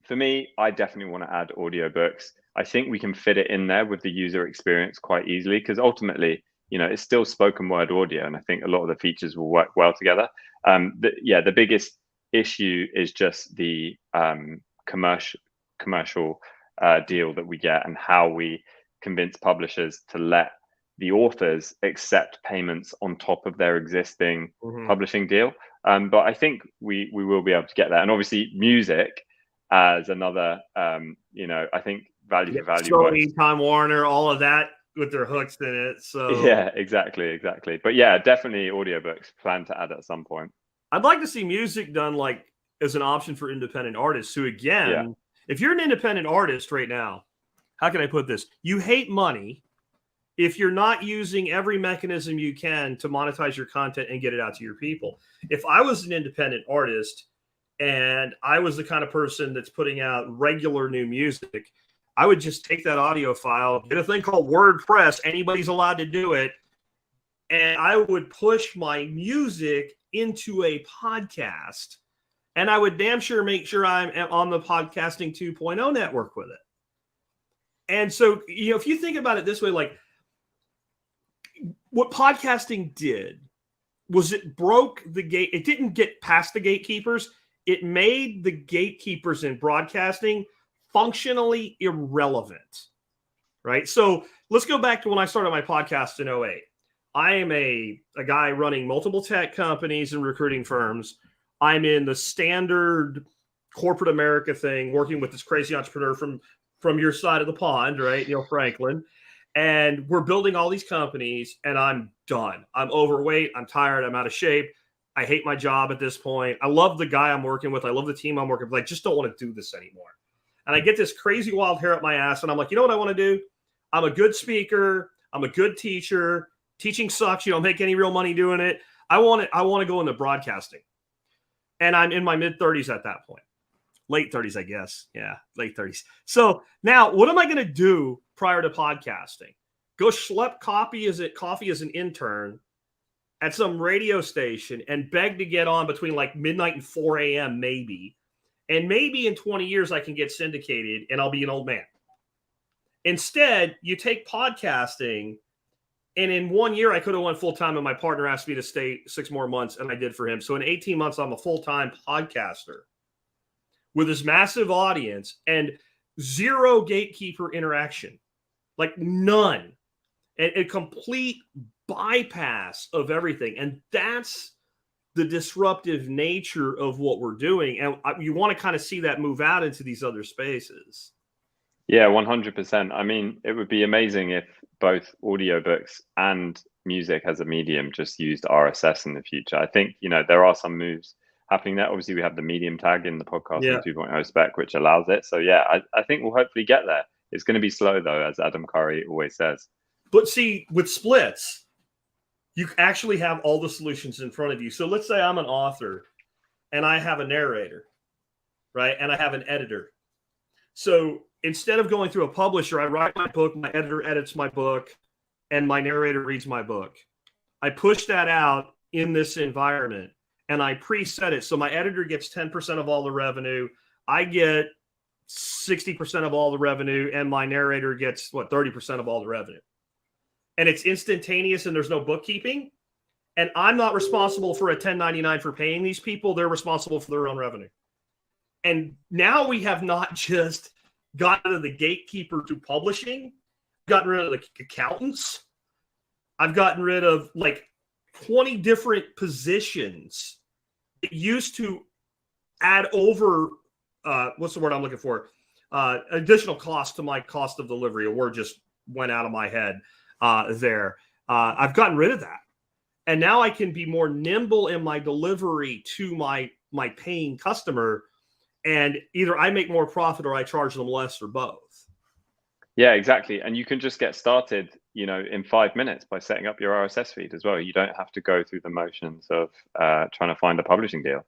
for me, I definitely want to add audiobooks. I think we can fit it in there with the user experience quite easily because ultimately, it's still spoken word audio. And I think a lot of the features will work well together. The biggest issue is just the commercial deal that we get and how we convince publishers to let the authors accept payments on top of their existing publishing deal. But I think we will be able to get that. And obviously music as another, I think value for value. Sony, Time Warner, all of that with their hooks in it. So yeah, exactly. But yeah, definitely audiobooks plan to add at some point. I'd like to see music done like as an option for independent artists who, again, if you're an independent artist right now, how can I put this? You hate money if you're not using every mechanism you can to monetize your content and get it out to your people. If I was an independent artist and I was the kind of person that's putting out regular new music, I would just take that audio file, get a thing called WordPress. Anybody's allowed to do it. And I would push my music into a podcast. And I would damn sure make sure I'm on the Podcasting 2.0 network with it. And so, if you think about it this way, like what podcasting did was it broke the gate. It didn't get past the gatekeepers. It made the gatekeepers in broadcasting functionally irrelevant, right? So let's go back to when I started my podcast in 2008. I am a guy running multiple tech companies and recruiting firms. I'm in the standard corporate America thing, working with this crazy entrepreneur from your side of the pond, right? Neil Franklin. And we're building all these companies and I'm done. I'm overweight. I'm tired. I'm out of shape. I hate my job at this point. I love the guy I'm working with. I love the team I'm working with. I just don't want to do this anymore. And I get this crazy wild hair up my ass. And I'm like, you know what I want to do? I'm a good speaker. I'm a good teacher. Teaching sucks. You don't make any real money doing it. I want to go into broadcasting. And I'm in my mid-30s at that point. Late 30s, I guess. Yeah, late 30s. So now what am I going to do prior to podcasting? Go schlep coffee as an intern at some radio station and beg to get on between like midnight and 4 a.m. maybe. And maybe in 20 years I can get syndicated and I'll be an old man. Instead, you take podcasting, and in 1 year I could have went full-time and my partner asked me to stay 6 more months and I did for him. So in 18 months, I'm a full-time podcaster with this massive audience and zero gatekeeper interaction, like none, and a complete bypass of everything. And that's the disruptive nature of what we're doing. And you want to kind of see that move out into these other spaces. Yeah, 100%. I mean, it would be amazing if both audiobooks and music as a medium just used RSS in the future. I think, there are some moves happening there. Obviously, we have the medium tag in the podcast 2.0 spec, which allows it. So yeah, I think we'll hopefully get there. It's going to be slow though, as Adam Curry always says. But see, with splits, you actually have all the solutions in front of you. So let's say I'm an author and I have a narrator, right? And I have an editor. So instead of going through a publisher, I write my book, my editor edits my book, and my narrator reads my book. I push that out in this environment and I preset it. So my editor gets 10% of all the revenue. I get 60% of all the revenue, and my narrator gets 30% of all the revenue. And it's instantaneous and there's no bookkeeping. And I'm not responsible for a 1099 for paying these people. They're responsible for their own revenue. And now we have not just gotten rid of the gatekeeper to publishing, gotten rid of the accountants. I've gotten rid of like 20 different positions that used to add over, what's the word I'm looking for? additional cost to my cost of delivery. A word just went out of my head there. I've gotten rid of that. And now I can be more nimble in my delivery to my paying customer. And either I make more profit or I charge them less, or both. Yeah, exactly. And you can just get started, in 5 minutes by setting up your RSS feed as well. You don't have to go through the motions of trying to find a publishing deal.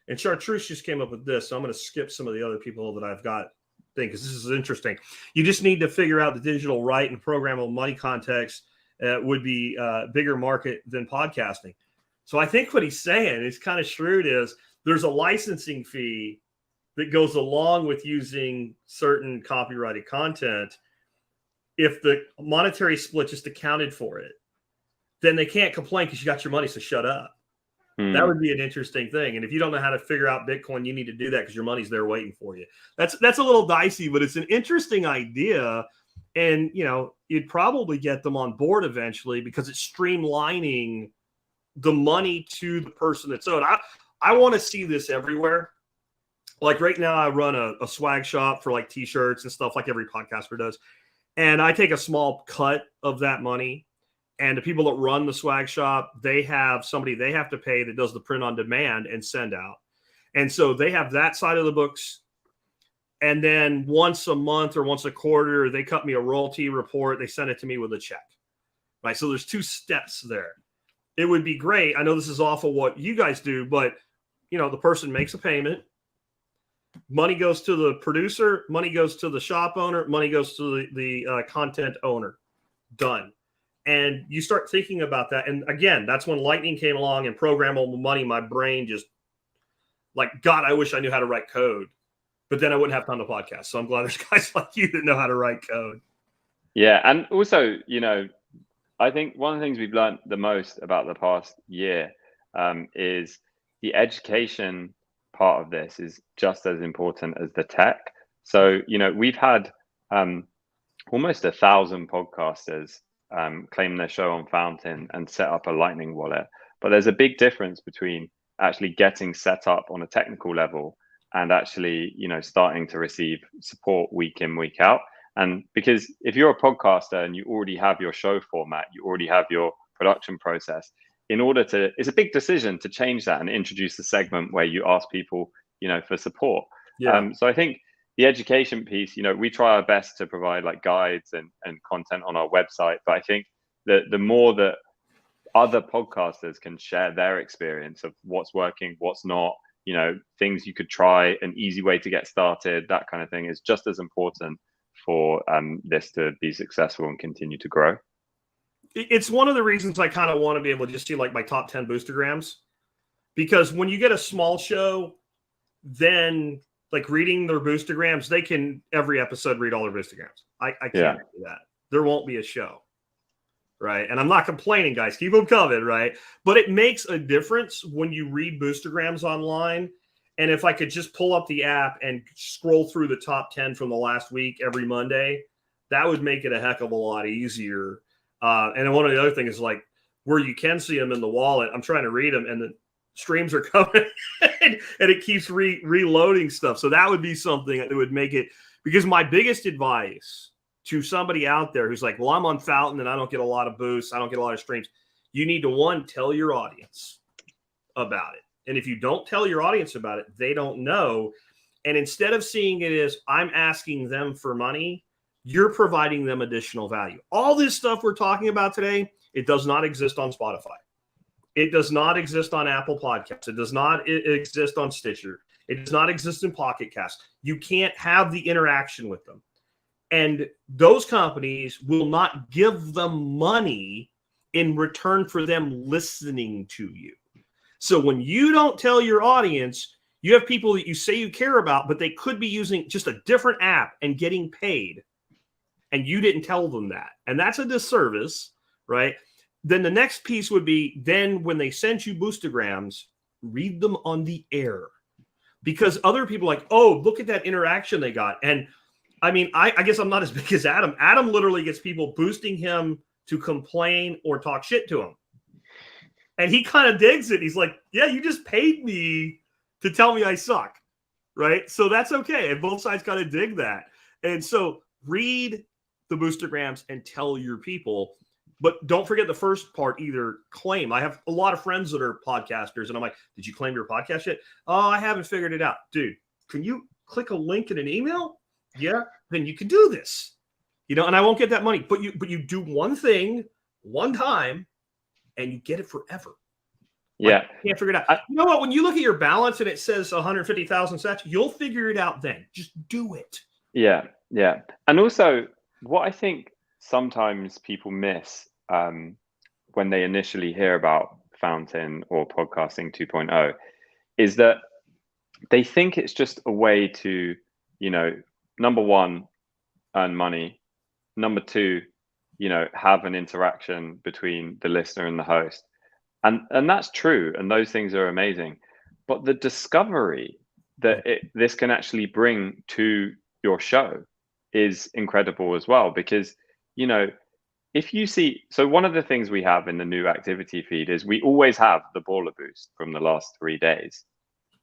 And Chartreuse just came up with this, so I'm going to skip some of the other people that I've got because this is interesting. You just need to figure out the digital right and programmable money context would be a bigger market than podcasting. So I think what he's saying is kind of shrewd is there's a licensing fee that goes along with using certain copyrighted content. If the monetary split just accounted for it, then they can't complain because you got your money, so shut up. That would be an interesting thing. And if you don't know how to figure out Bitcoin, you need to do that because your money's there waiting for you. That's a little dicey, but it's an interesting idea. And, you'd probably get them on board eventually because it's streamlining the money to the person that's owed. I want to see this everywhere. Like right now, I run a swag shop for like T-shirts and stuff like every podcaster does. And I take a small cut of that money. And the people that run the swag shop, they have somebody they have to pay that does the print on demand and send out. And so they have that side of the books. And then once a month or once a quarter, they cut me a royalty report. They send it to me with a check. Right. So there's 2 steps there. It would be great. I know this is off of what you guys do, but the person makes a payment. Money goes to the producer. Money goes to the shop owner. Money goes to the content owner. Done. And you start thinking about that. And again, that's when Lightning came along and programmable money. My brain just like, God, I wish I knew how to write code, but then I wouldn't have time to podcast. So I'm glad there's guys like you that know how to write code. Yeah. And also, I think one of the things we've learned the most about the past year is the education part of this is just as important as the tech. So, we've had almost 1,000 podcasters claim their show on Fountain and set up a Lightning wallet. But there's a big difference between actually getting set up on a technical level and actually, starting to receive support week in, week out. And because if you're a podcaster and you already have your show format, you already have your production process, it's a big decision to change that and introduce a segment where you ask people, for support. Yeah. So I think the education piece, we try our best to provide like guides and content on our website. But I think that the more that other podcasters can share their experience of what's working, what's not, things you could try, an easy way to get started, that kind of thing is just as important for this to be successful and continue to grow. It's one of the reasons I kind of want to be able to just see like my top 10 boostergrams, because when you get a small show, then like reading their boostergrams, they can every episode read all their boostergrams. I can't do that. There won't be a show. Right. And I'm not complaining, guys. Keep them coming. Right. But it makes a difference when you read boostergrams online. And if I could just pull up the app and scroll through the top 10 from the last week every Monday, that would make it a heck of a lot easier. And then one of the other things is like where you can see them in the wallet. I'm trying to read them and the streams are coming and it keeps reloading stuff. So that would be something that would make it, because my biggest advice to somebody out there who's like, well, I'm on Fountain and I don't get a lot of boosts, I don't get a lot of streams. You need to, one, tell your audience about it. And if you don't tell your audience about it, they don't know. And instead of seeing it as I'm asking them for money, you're providing them additional value. All this stuff we're talking about today, it does not exist on Spotify. It does not exist on Apple Podcasts. It does not exist on Stitcher. It does not exist in Pocket Cast. You can't have the interaction with them. And those companies will not give them money in return for them listening to you. So when you don't tell your audience, you have people that you say you care about, but they could be using just a different app and getting paid. And you didn't tell them that. And that's a disservice, right? Then the next piece would be then when they send you boostergrams, read them on the air. Because other people are like, oh, look at that interaction they got. And I mean, I guess I'm not as big as Adam. Adam literally gets people boosting him to complain or talk shit to him. And he kind of digs it. He's like, yeah, you just paid me to tell me I suck. right? So that's okay. And both sides got to dig that. And so read the boostergrams and tell your people. But don't forget the first part either. Claim. I have a lot of friends that are podcasters, and I'm like, did you claim your podcast yet? Oh, I haven't figured it out. Dude, can you click a link in an email? Yeah, then you can do this. You know, and I won't get that money. But you do one thing, one time, and you get it forever. Yeah. You can't figure it out. You know what? When you look at your balance and it says 150,000 sats, you'll figure it out then. Just do it. Yeah. Yeah. And also, what I think sometimes people miss when they initially hear about Fountain or podcasting 2.0 is that they think it's just a way to, you know, number one, earn money. Number two, you know, have an interaction between the listener and the host. And that's true. And those things are amazing. But the discovery that this can actually bring to your show is incredible as well. Because, you know, if you see, so one of the things we have in the new activity feed is we always have the baller boost from the last 3 days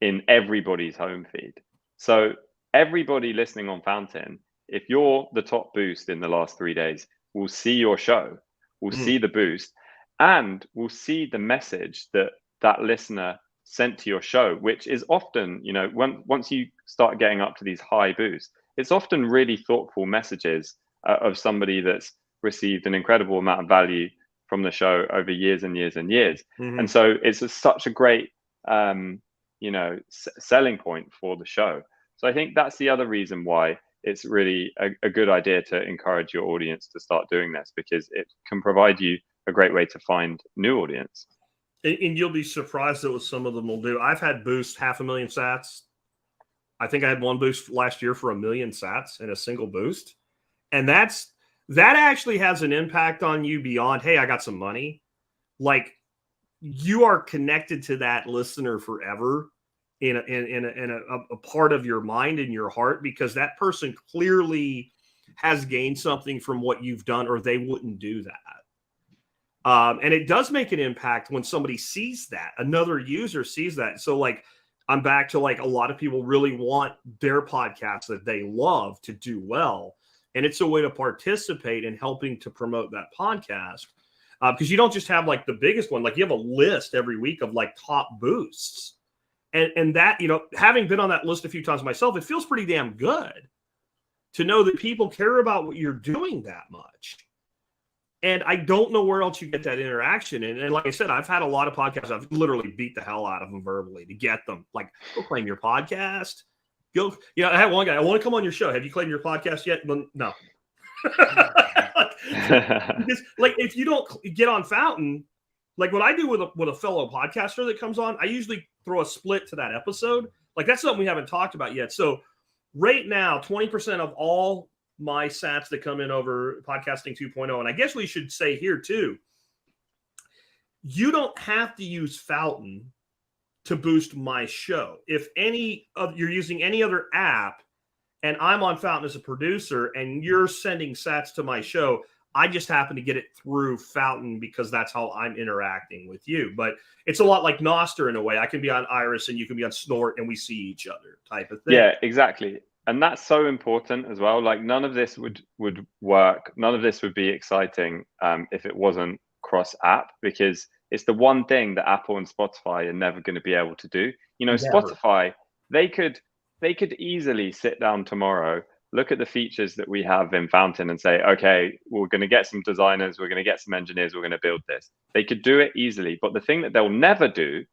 in everybody's home feed. So everybody listening on Fountain, if you're the top boost in the last 3 days, will see your show, will see the boost, and will see the message that that listener sent to your show, which is often, you know, once you start getting up to these high boosts, it's often really thoughtful messages of somebody that's received an incredible amount of value from the show over years and years and years. And so it's such a great, you know, selling point for the show. So I think that's the other reason why it's really a good idea to encourage your audience to start doing this, because it can provide you a great way to find new audience. And you'll be surprised at what some of them will do. I've had boosts 500,000 sats. I think I had one boost last year for 1 million sats in a single boost. And that actually has an impact on you beyond, hey, I got some money. Like, you are connected to that listener forever in a part of your mind and your heart, because that person clearly has gained something from what you've done, or they wouldn't do that. And it does make an impact when somebody sees that, another user sees that. So like, I'm back to like, a lot of people really want their podcast that they love to do well. And it's a way to participate in helping to promote that podcast. Because you don't just have like the biggest one, like you have a list every week of like top boosts. And that, you know, having been on that list a few times myself, it feels pretty damn good to know that people care about what you're doing that much. And I don't know where else you get that interaction. And like I said, I've had a lot of podcasts. I've literally beat the hell out of them verbally to get them. Like, go claim your podcast. Go, you know, I had one guy, I want to come on your show. Have you claimed your podcast yet? Well, no. Because, like, if you don't get on Fountain, like what I do with a fellow podcaster that comes on, I usually throw a split to that episode. Like, that's something we haven't talked about yet. So right now, 20% of all my sats that come in over podcasting 2.0, and I guess we should say here too, you don't have to use Fountain to boost my show. If you're using any other app and I'm on Fountain as a producer and you're sending sats to my show, I just happen to get it through Fountain because that's how I'm interacting with you. But it's a lot like Nostr in a way. I can be on Iris and you can be on Snort and we see each other type of thing. Yeah, exactly. And that's so important as well. Like, none of this would work. None of this would be exciting if it wasn't cross-app, because it's the one thing that Apple and Spotify are never going to be able to do. You know, never. Spotify, they could easily sit down tomorrow, look at the features that we have in Fountain and say, okay, we're going to get some designers, we're going to get some engineers, we're going to build this. They could do it easily. But the thing that they'll never do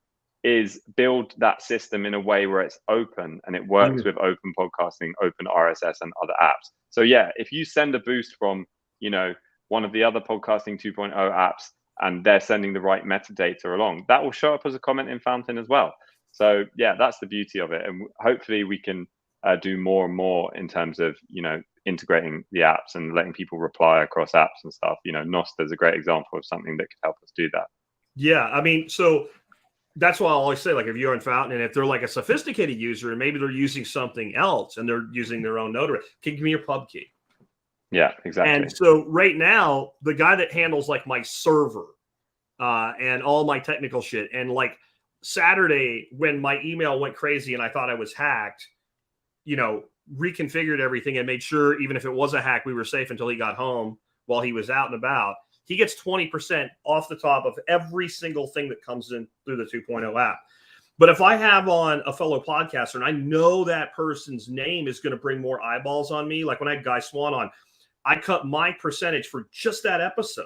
is build that system in a way where it's open and it works with open podcasting, open RSS and other apps. So yeah, if you send a boost from, you know, one of the other podcasting 2.0 apps and they're sending the right metadata along, that will show up as a comment in Fountain as well. So yeah, that's the beauty of it. And hopefully we can do more and more in terms of, you know, integrating the apps and letting people reply across apps and stuff. You know, Nostr is a great example of something that could help us do that. Yeah, I mean, so that's why I always say, like, if you're in Fountain and if they're like a sophisticated user and maybe they're using something else and they're using their own node, give me your pub key. Yeah, exactly. And so right now, the guy that handles like my server and all my technical shit, and like Saturday when my email went crazy and I thought I was hacked, reconfigured everything and made sure even if it was a hack, we were safe until he got home while he was out and about. He gets 20% off the top of every single thing that comes in through the 2.0 app. But if I have on a fellow podcaster and I know that person's name is going to bring more eyeballs on me, like when I had Guy Swan on, I cut my percentage for just that episode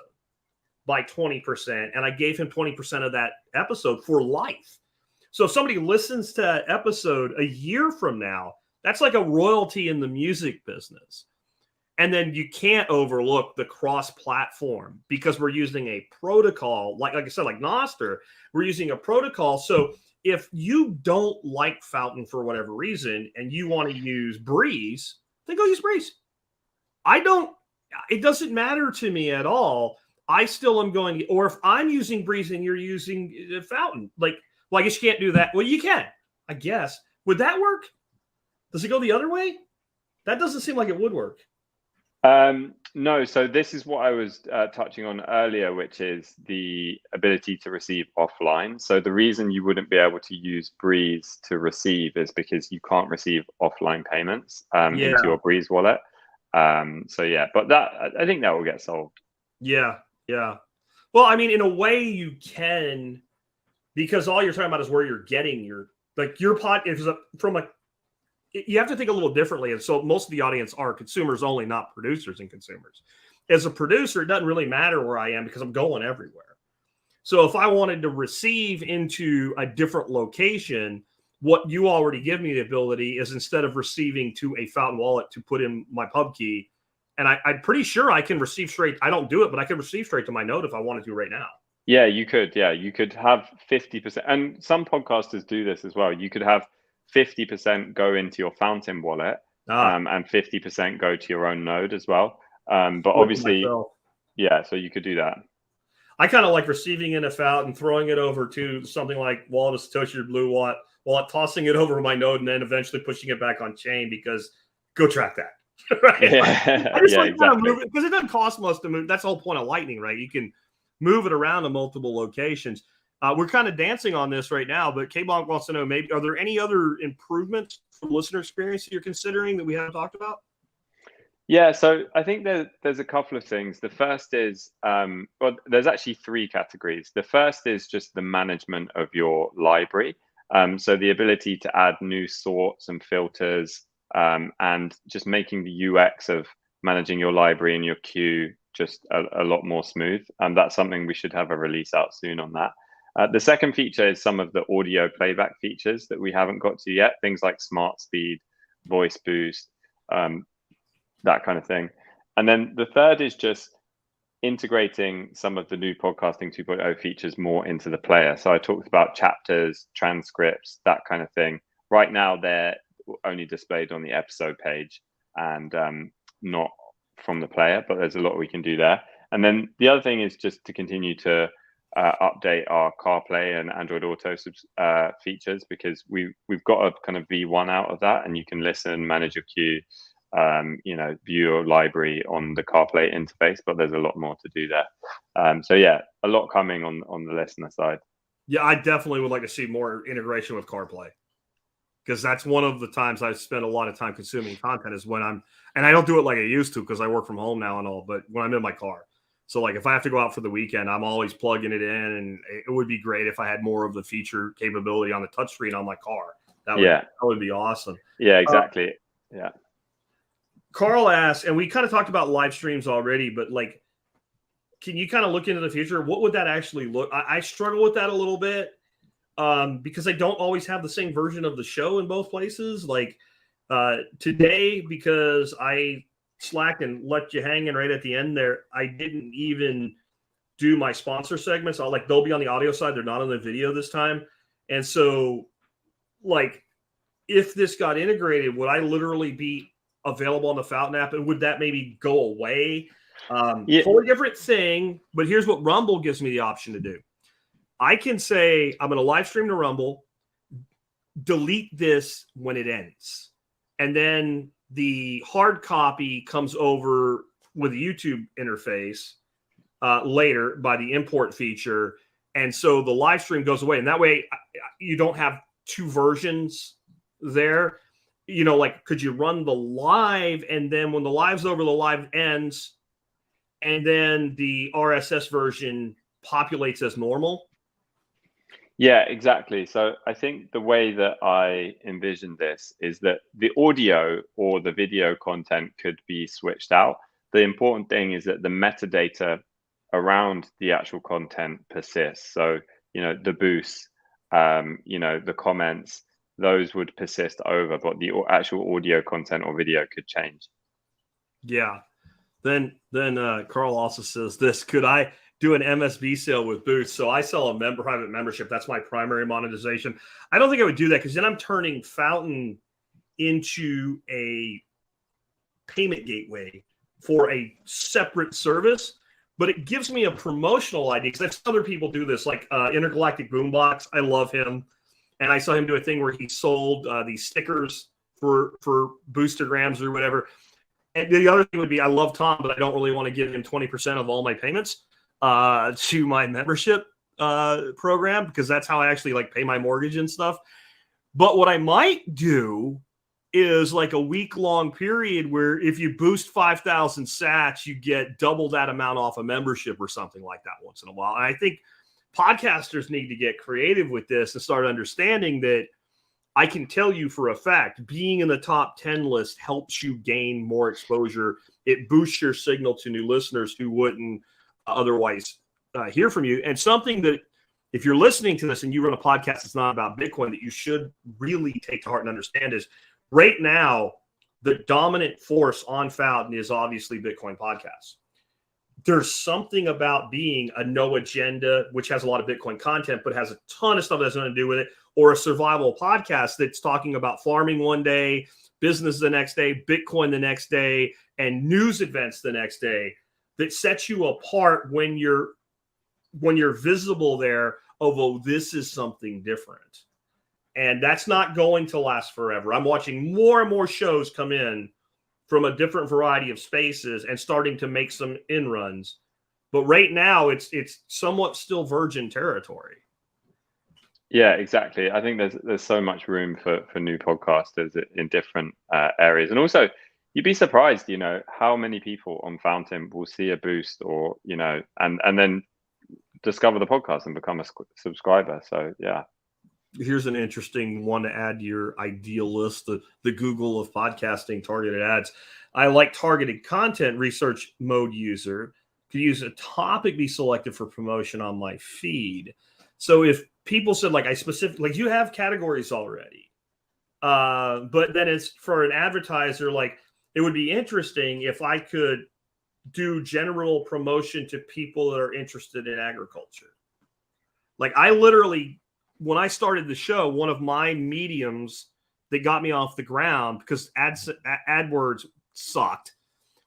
by 20%, and I gave him 20% of that episode for life. So if somebody listens to that episode a year from now, that's like a royalty in the music business. And then you can't overlook the cross-platform because we're using a protocol, like I said, like Nostr, we're using a protocol. So if you don't like Fountain for whatever reason and you want to use Breeze, then go use Breeze. It doesn't matter to me at all. I still am going to, or if I'm using Breeze and you're using Fountain, well, I guess you can't do that. Well, you can, I guess. Would that work? Does it go the other way? That doesn't seem like it would work. No, so this is what I was touching on earlier, which is the ability to receive offline. So the reason you wouldn't be able to use Breeze to receive is because you can't receive offline payments into your Breeze wallet. But I think that will get solved. Yeah. Well, I mean, in a way you can, because all you're talking about is where you're getting your pod is you have to think a little differently. And so most of the audience are consumers only, not producers and consumers. As a producer, it doesn't really matter where I am because I'm going everywhere. So if I wanted to receive into a different location, what you already give me the ability is instead of receiving to a Fountain wallet to put in my pub key, and I'm pretty sure I can receive straight. I don't do it, but I can receive straight to my node if I wanted to right now. Yeah, you could. Yeah, you could have 50%. And some podcasters do this as well. You could have 50% go into your Fountain wallet and 50% go to your own node as well. But obviously, so you could do that. I kind of like receiving in a Fountain, throwing it over to something like Wallet of Satoshi or Blue Wallet, tossing it over my node, and then eventually pushing it back on chain because go track that. Right? Yeah, I just kind of move it because it doesn't cost much to move. That's the whole point of Lightning, right? You can move it around to multiple locations. We're kind of dancing on this right now, but K-Bonk wants to know, maybe are there any other improvements from listener experience that you're considering that we haven't talked about? Yeah, so I think there's a couple of things. The first is, there's actually three categories. The first is just the management of your library. So the ability to add new sorts and filters and just making the UX of managing your library and your queue just a lot more smooth. And that's something we should have a release out soon on that. The second feature is some of the audio playback features that we haven't got to yet, things like smart speed, voice boost, that kind of thing. And then the third is just integrating some of the new Podcasting 2.0 features more into the player. So I talked about chapters, transcripts, that kind of thing. Right now, they're only displayed on the episode page and not from the player, but there's a lot we can do there. And then the other thing is just to continue to update our CarPlay and Android Auto features, because we've got a kind of V1 out of that, and you can listen, manage your queue, view your library on the CarPlay interface, but there's a lot more to do there. So yeah, a lot coming on the listener side. Yeah, I definitely would like to see more integration with CarPlay, because that's one of the times I spend a lot of time consuming content is when and I don't do it like I used to because I work from home now and all, but when I'm in my car. So like if I have to go out for the weekend, I'm always plugging it in, and it would be great if I had more of the feature capability on the touchscreen on my car. That would be awesome. Yeah, exactly. Yeah. Carl asked, and we kind of talked about live streams already, but like, can you kind of look into the future? What would that actually look? I struggle with that a little bit because I don't always have the same version of the show in both places. Like today, because I slacked and let you hanging right at the end there, I didn't even do my sponsor segments. They'll be on the audio side. They're not on the video this time. And so like, if this got integrated, would I literally be available on the Fountain app, and would that maybe go away? Totally different thing, but here's what Rumble gives me the option to do. I can say I'm going to live stream to Rumble, delete this when it ends, and then the hard copy comes over with the YouTube interface later by the import feature, and so the live stream goes away, and that way you don't have two versions there. like, could you run the live, and then when the live's over, the live ends, and then the RSS version populates as normal? Yeah, exactly. So I think the way that I envision this is that the audio or the video content could be switched out. The important thing is that the metadata around the actual content persists. So, the boosts, the comments, those would persist over, but the actual audio content or video could change. Yeah. Then Carl also says this: could I do an MSB sale with booths? So I sell a private membership. That's my primary monetization. I don't think I would do that, because then I'm turning Fountain into a payment gateway for a separate service. But it gives me a promotional idea, because I've seen other people do this, like Intergalactic Boombox. I love him. And I saw him do a thing where he sold these stickers for boostergrams or whatever. And the other thing would be, I love Tom, but I don't really want to give him 20% of all my payments to my membership program, because that's how I actually pay my mortgage and stuff. But what I might do is like a week-long period where if you boost 5,000 sats, you get double that amount off a membership or something like that once in a while. And I think podcasters need to get creative with this and start understanding that I can tell you for a fact, being in the top 10 list helps you gain more exposure. It boosts your signal to new listeners who wouldn't otherwise hear from you. And something that, if you're listening to this and you run a podcast that's not about Bitcoin, that you should really take to heart and understand is, right now, the dominant force on Fountain is obviously Bitcoin podcasts. There's something about being a no agenda, which has a lot of Bitcoin content, but has a ton of stuff that has nothing to do with it, or a survival podcast that's talking about farming one day, business the next day, Bitcoin the next day, and news events the next day, that sets you apart when you're visible there. Although this is something different. And that's not going to last forever. I'm watching more and more shows come in from a different variety of spaces and starting to make some inruns. But right now, it's somewhat still virgin territory. Yeah, exactly. I think there's so much room for new podcasters in different areas. And also, you'd be surprised, how many people on Fountain will see a boost or, and then discover the podcast and become a subscriber. So, yeah. Here's an interesting one to add to your ideal list, the Google of podcasting targeted ads. I like targeted content research mode user. Could use a topic be selected for promotion on my feed. So if people said, you have categories already, but then it's for an advertiser, it would be interesting if I could do general promotion to people that are interested in agriculture. I literally, when I started the show, one of my mediums that got me off the ground, because AdWords sucked,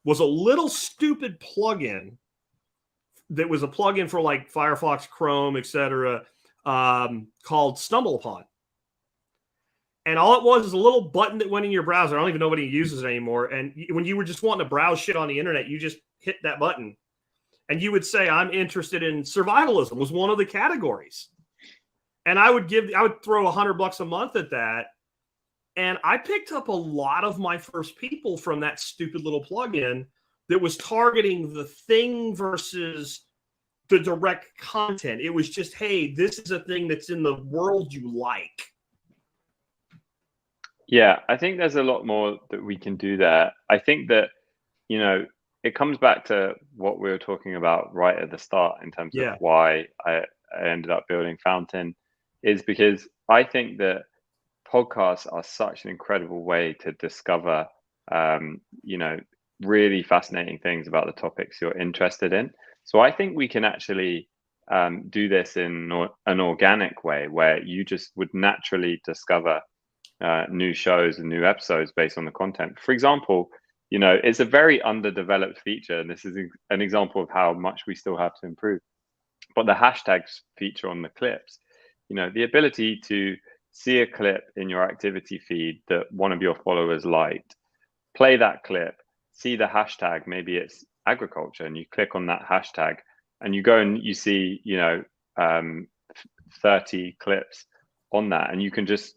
was a little stupid plugin that was a plugin for Firefox, Chrome, etc., called StumbleUpon. And all it was is a little button that went in your browser. I don't even know nobody uses it anymore. And when you were just wanting to browse shit on the internet, you just hit that button. And you would say, I'm interested in survivalism, was one of the categories. And I would throw $100 a month at that. And I picked up a lot of my first people from that stupid little plugin that was targeting the thing versus the direct content. It was just, hey, this is a thing that's in the world you like. Yeah, I think there's a lot more that we can do there. I think that, it comes back to what we were talking about right at the start in terms of why I ended up building Fountain, is because I think that podcasts are such an incredible way to discover, really fascinating things about the topics you're interested in. So I think we can actually do this in an organic way where you just would naturally discover new shows and new episodes based on the content. For example, it's a very underdeveloped feature, and this is an example of how much we still have to improve. But the hashtags feature on the clips, the ability to see a clip in your activity feed that one of your followers liked, play that clip, see the hashtag, maybe it's agriculture, and you click on that hashtag and you go and you see, 30 clips on that, and you can just,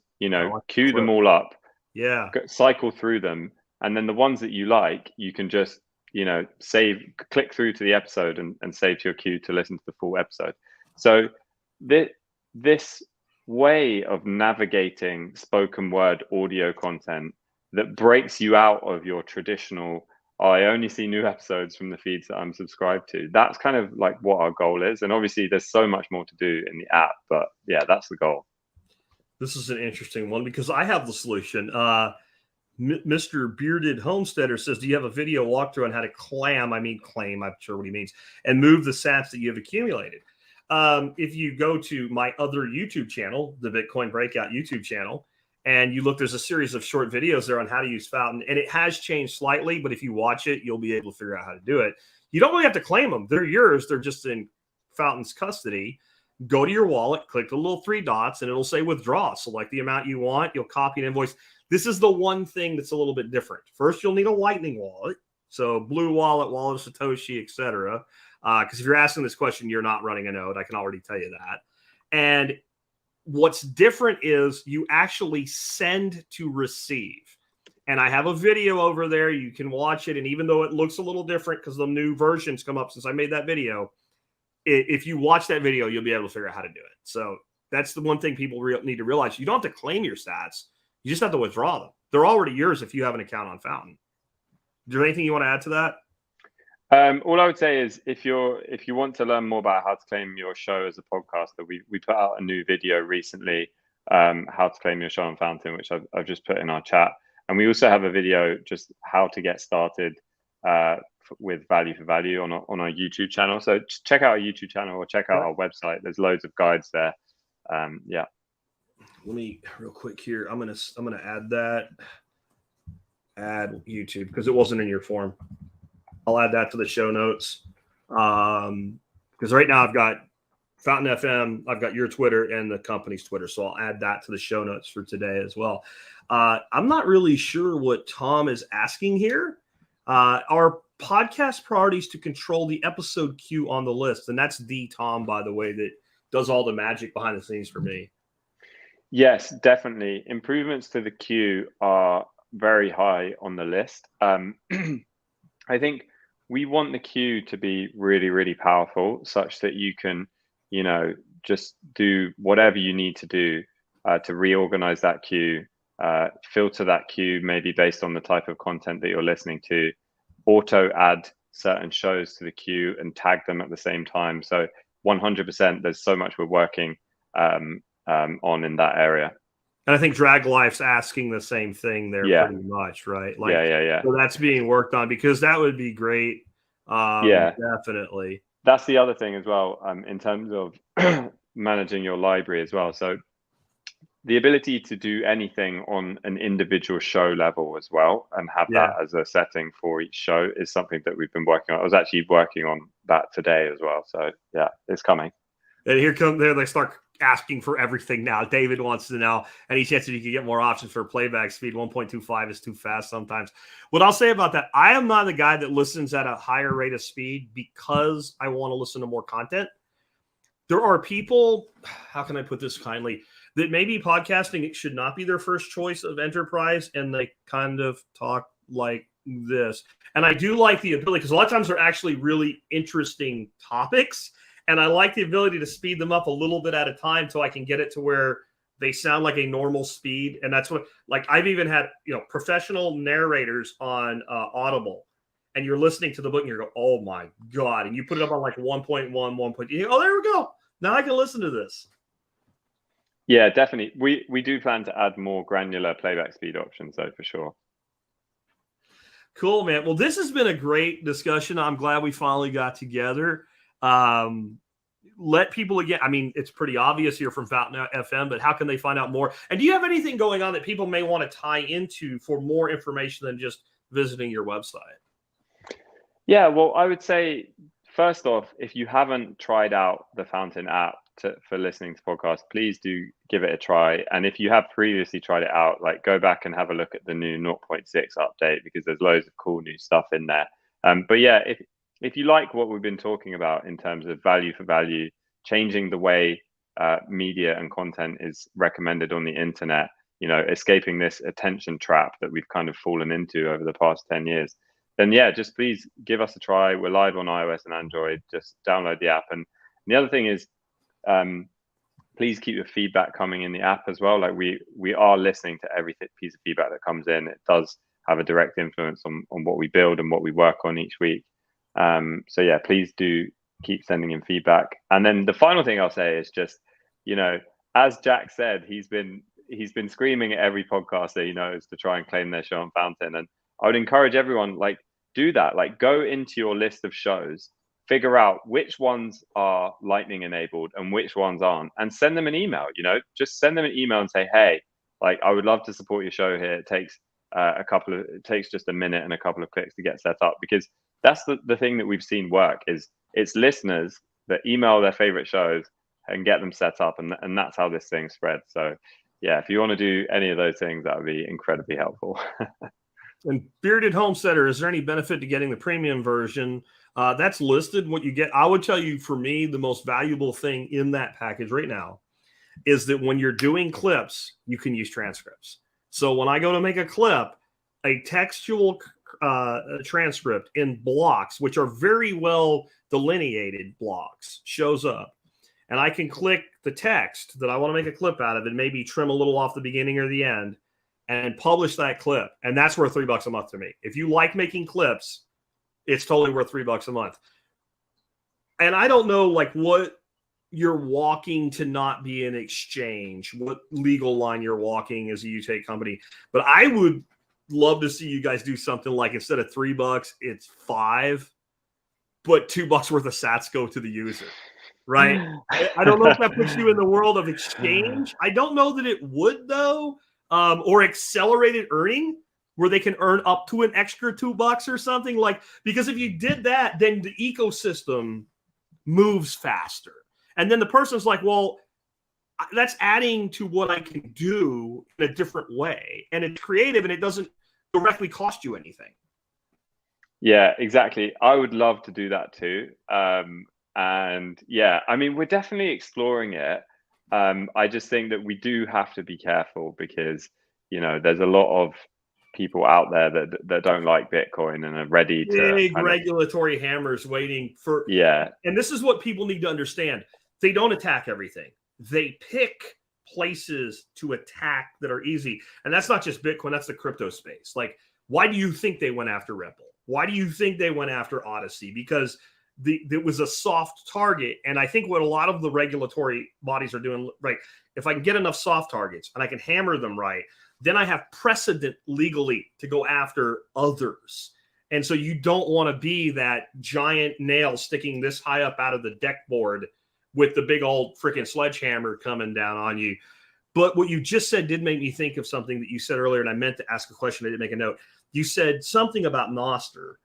queue them all up, Yeah. cycle through them, and then the ones that you like, you can just click through to the episode and save to your queue to listen to the full episode. So this way of navigating spoken word audio content that breaks you out of your traditional, I only see new episodes from the feeds that I'm subscribed to. That's kind of like what our goal is. And obviously there's so much more to do in the app, but yeah, that's the goal. This is an interesting one because I have the solution. Mr. Bearded Homesteader says, do you have a video walkthrough on how to claim, I'm sure what he means, and move the sats that you have accumulated? If you go to my other YouTube channel, the Bitcoin Breakout YouTube channel, and you look, there's a series of short videos there on how to use Fountain, and it has changed slightly, but if you watch it, you'll be able to figure out how to do it. You don't really have to claim them. They're yours. They're just in Fountain's custody. Go to your wallet, click the little 3 dots, and it'll say withdraw. Select the amount you want. You'll copy an invoice. This is the one thing that's a little bit different. First, you'll need a Lightning wallet. So Blue Wallet, Wallet of Satoshi, etc. Because if you're asking this question, you're not running a node. I can already tell you that. And what's different is you actually send to receive. And I have a video over there. You can watch it. And even though it looks a little different because the new versions come up since I made that video, if you watch that video, you'll be able to figure out how to do it. So that's the one thing people need to realize. You don't have to claim your stats. You just have to withdraw them. They're already yours if you have an account on Fountain. Is there anything you want to add to that? All I would say is if you want to learn more about how to claim your show as a podcaster, we put out a new video recently, how to claim your show on Fountain, which I've just put in our chat. And we also have a video just how to get started with value for value on our YouTube channel. So check out our YouTube channel or check out our website. There's loads of guides there. Yeah. Let me real quick here. I'm gonna add that. Add YouTube because it wasn't in your form. I'll add that to the show notes. Because right now I've got Fountain FM, I've got your Twitter and the company's Twitter. So I'll add that to the show notes for today as well. I'm not really sure what Tom is asking here. Our podcast priorities to control the episode queue on the list. And that's the Tom, by the way, that does all the magic behind the scenes for me. Yes, definitely. Improvements to the queue are very high on the list. I think we want the queue to be really, really powerful such that you can, just do whatever you need to do to reorganize that queue, filter that queue, maybe based on the type of content that you're listening to, auto add certain shows to the queue and tag them at the same time. So 100%, there's so much we're working on in that area. And I think Drag Life's asking the same thing there pretty much, right? Like, yeah. So that's being worked on because that would be great. Definitely. That's the other thing as well, in terms of managing your library as well. So the ability to do anything on an individual show level as well and have that as a setting for each show is something that we've been working on. I was actually working on that today as well. So yeah, it's coming. And here come there, they start asking for everything now. David wants to know any chance that you can get more options for playback speed. 1.25 is too fast sometimes. What I'll say about that, I am not the guy that listens at a higher rate of speed because I want to listen to more content. There are people, how can I put this kindly, that maybe podcasting should not be their first choice of enterprise, and they kind of talk like this. And I do like the ability, because a lot of times they're actually really interesting topics, and I like the ability to speed them up a little bit at a time so I can get it to where they sound like a normal speed. And that's what, like, I've even had, professional narrators on Audible, and you're listening to the book and you're going, oh my God. And you put it up on like 1.1, 1.2. Oh, there we go. Now I can listen to this. Yeah, definitely. We do plan to add more granular playback speed options, though, for sure. Cool, man. Well, this has been a great discussion. I'm glad we finally got together. Let people, again, I mean, it's pretty obvious here from Fountain FM, but how can they find out more? And do you have anything going on that people may want to tie into for more information than just visiting your website? Yeah, well, I would say, first off, if you haven't tried out the Fountain app for listening to podcasts, please do give it a try. And if you have previously tried it out, like, go back and have a look at the new 0.6 update, because there's loads of cool new stuff in there. But yeah, if you like what we've been talking about in terms of value for value, changing the way media and content is recommended on the internet, escaping this attention trap that we've kind of fallen into over the past 10 years, then yeah, just please give us a try. We're live on iOS and Android. Just download the app. And the other thing is, please keep your feedback coming in the app as well. Like we are listening to every piece of feedback that comes in. It does have a direct influence on what we build and what we work on each week. So yeah, please do keep sending in feedback. And then the final thing I'll say is just, as Jack said, he's been screaming at every podcaster he knows to try and claim their show on Fountain. And I would encourage everyone, like, do that. Like, go into your list of shows, figure out which ones are Lightning enabled and which ones aren't, and send them an email. Just send them an email and say, hey, like, I would love to support your show here. It takes it takes just a minute and a couple of clicks to get set up, because that's the thing that we've seen work is it's listeners that email their favorite shows and get them set up, and that's how this thing spreads. So yeah, if you want to do any of those things, that would be incredibly helpful. And Bearded Homesteader, is there any benefit to getting the premium version? That's listed what you get. I would tell you, for me, the most valuable thing in that package right now is that when you're doing clips, you can use transcripts. So when I go to make a clip, a textual transcript in blocks, which are very well delineated blocks, shows up. And I can click the text that I want to make a clip out of and maybe trim a little off the beginning or the end and publish that clip. And that's worth $3 a month to me. If you like making clips, it's totally worth $3 a month. And I don't know, like, what you're walking to not be an exchange, what legal line you're walking as a UK company. But I would love to see you guys do something like, instead of $3, it's $5, but $2 worth of sats go to the user. Right? I don't know if that puts you in the world of exchange. I don't know that it would, though. Or accelerated earning, where they can earn up to an extra $2 or something, like, because if you did that, then the ecosystem moves faster. And then the person's like, well, that's adding to what I can do in a different way. And it's creative and it doesn't directly cost you anything. Yeah, exactly. I would love to do that too. And yeah, I mean, we're definitely exploring it. I just think that we do have to be careful, because, there's a lot of people out there that don't like Bitcoin and are ready to big regulatory hammers waiting for. Yeah. And this is what people need to understand. They don't attack everything. They pick places to attack that are easy. And that's not just Bitcoin, that's the crypto space. Like, why do you think they went after Ripple? Why do you think they went after Odyssey? Because it was a soft target. And I think what a lot of the regulatory bodies are doing, right, if I can get enough soft targets and I can hammer them right, then I have precedent legally to go after others. And so you don't want to be that giant nail sticking this high up out of the deck board with the big old freaking sledgehammer coming down on you. But what you just said did make me think of something that you said earlier, and I meant to ask a question. I didn't make a note. You said something about Nostr.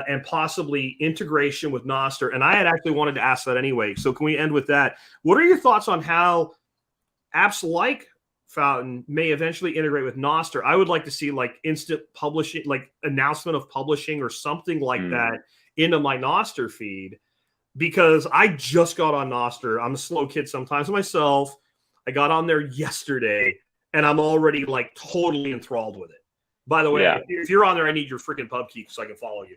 And possibly integration with Nostr. And I had actually wanted to ask that anyway. So can we end with that? What are your thoughts on how apps like Fountain may eventually integrate with Nostr? I would like to see, like, instant publishing, like announcement of publishing or something like that into my Nostr feed, because I just got on Nostr. I'm a slow kid sometimes myself. I got on there yesterday and I'm already, like, totally enthralled with it. By the way, if you're on there, I need your freaking pub key so I can follow you.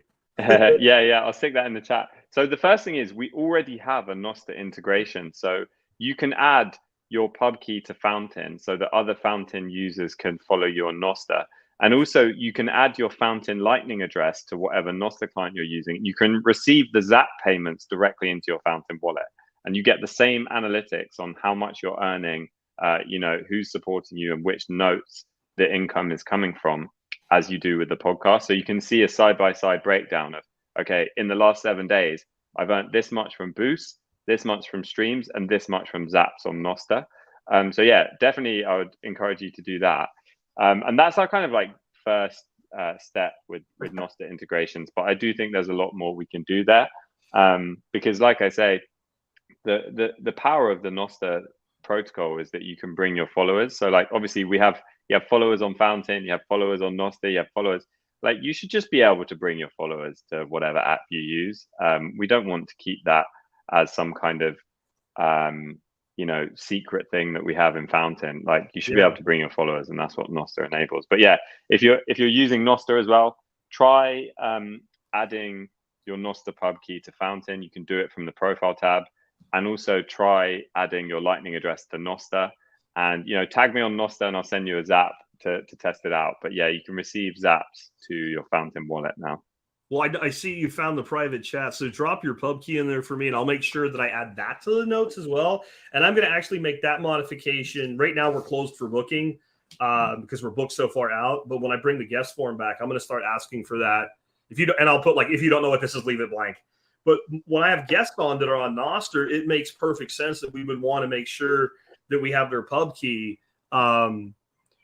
Yeah, I'll stick that in the chat. So the first thing is, we already have a Nostr integration. So you can add your pub key to Fountain so that other Fountain users can follow you on Nostr. And also you can add your Fountain Lightning address to whatever Nostr client you're using. You can receive the Zap payments directly into your Fountain wallet. And you get the same analytics on how much you're earning, who's supporting you and which notes the income is coming from, as you do with the podcast. So you can see a side-by-side breakdown of, okay, in the last 7 days, I've earned this much from Boost, this much from streams, and this much from Zaps on Nostr. So yeah, definitely I would encourage you to do that. And that's our kind of like first step with Nostr integrations. But I do think there's a lot more we can do there. Because like I say, the power of the Nostr protocol is that you can bring your followers. So like, obviously you have followers on Fountain, you have followers on Nostr, you have followers. Like, you should just be able to bring your followers to whatever app you use. We don't want to keep that as some kind of, secret thing that we have in Fountain. Like, you should be Yeah. able to bring your followers, and that's what Nostr enables. But yeah, if you're using Nostr as well, try adding your Nostr Pub Key to Fountain. You can do it from the profile tab, and also try adding your Lightning address to Nostr. And tag me on Nostr, and I'll send you a zap to test it out. But yeah, you can receive zaps to your Fountain wallet now. Well, I see you found the private chat, so drop your pub key in there for me, and I'll make sure that I add that to the notes as well. And I'm going to actually make that modification. Right now, we're closed for booking because we're booked so far out. But when I bring the guest form back, I'm going to start asking for that. And I'll put, like, if you don't know what this is, leave it blank. But when I have guests on that are on Nostr, it makes perfect sense that we would want to make sure that we have their pub key.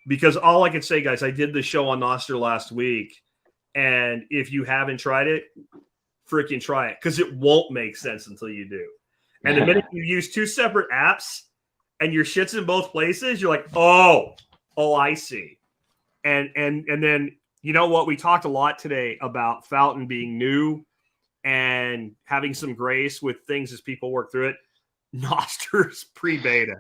Because all I can say, guys, I did the show on Nostr last week. And if you haven't tried it, freaking try it, because it won't make sense until you do. And the minute you use two separate apps and your shit's in both places, you're like, oh, I see. And then, you know what? We talked a lot today about Fountain being new and having some grace with things as people work through it. Nostr's pre-beta,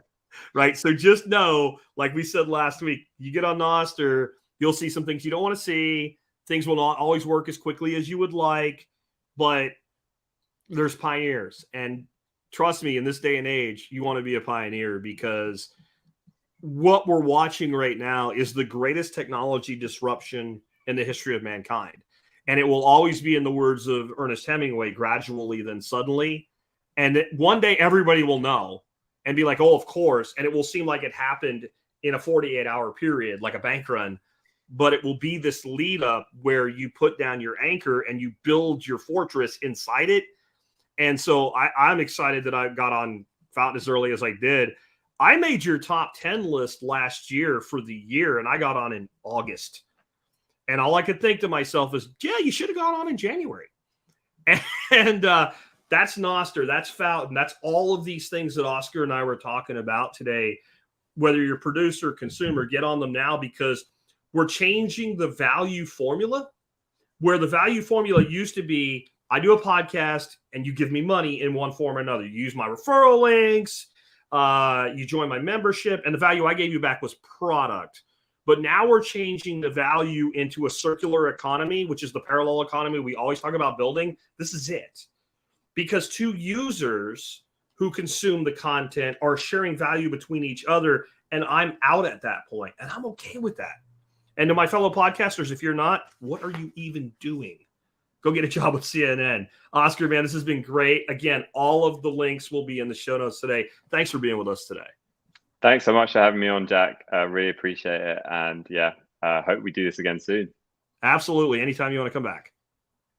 right? So just know, like we said last week, you get on Nostr, you'll see some things you don't want to see. Things will not always work as quickly as you would like, but there's pioneers. And trust me, in this day and age, you want to be a pioneer, because what we're watching right now is the greatest technology disruption in the history of mankind. And it will always be, in the words of Ernest Hemingway, gradually, then suddenly. And one day everybody will know and be like, oh, of course. And it will seem like it happened in a 48-hour period, like a bank run. But it will be this lead up where you put down your anchor and you build your fortress inside it. And so I'm excited that I got on Fountain as early as I did. I made your top 10 list last year for the year, and I got on in August. And all I could think to myself is, yeah, you should have gone on in January. And that's Nostr, that's Fountain, that's all of these things that Oscar and I were talking about today. Whether you're producer or consumer, get on them now, because we're changing the value formula, where the value formula used to be, I do a podcast and you give me money in one form or another. You use my referral links, you join my membership, and the value I gave you back was product. But now we're changing the value into a circular economy, which is the parallel economy we always talk about building. This is it. Because two users who consume the content are sharing value between each other, and I'm out at that point, and I'm okay with that. And to my fellow podcasters, if you're not, what are you even doing? Go get a job with CNN. Oscar, man, this has been great. Again, all of the links will be in the show notes today. Thanks for being with us today. Thanks so much for having me on, Jack. Really appreciate it. And yeah, hope we do this again soon. Absolutely. Anytime you want to come back.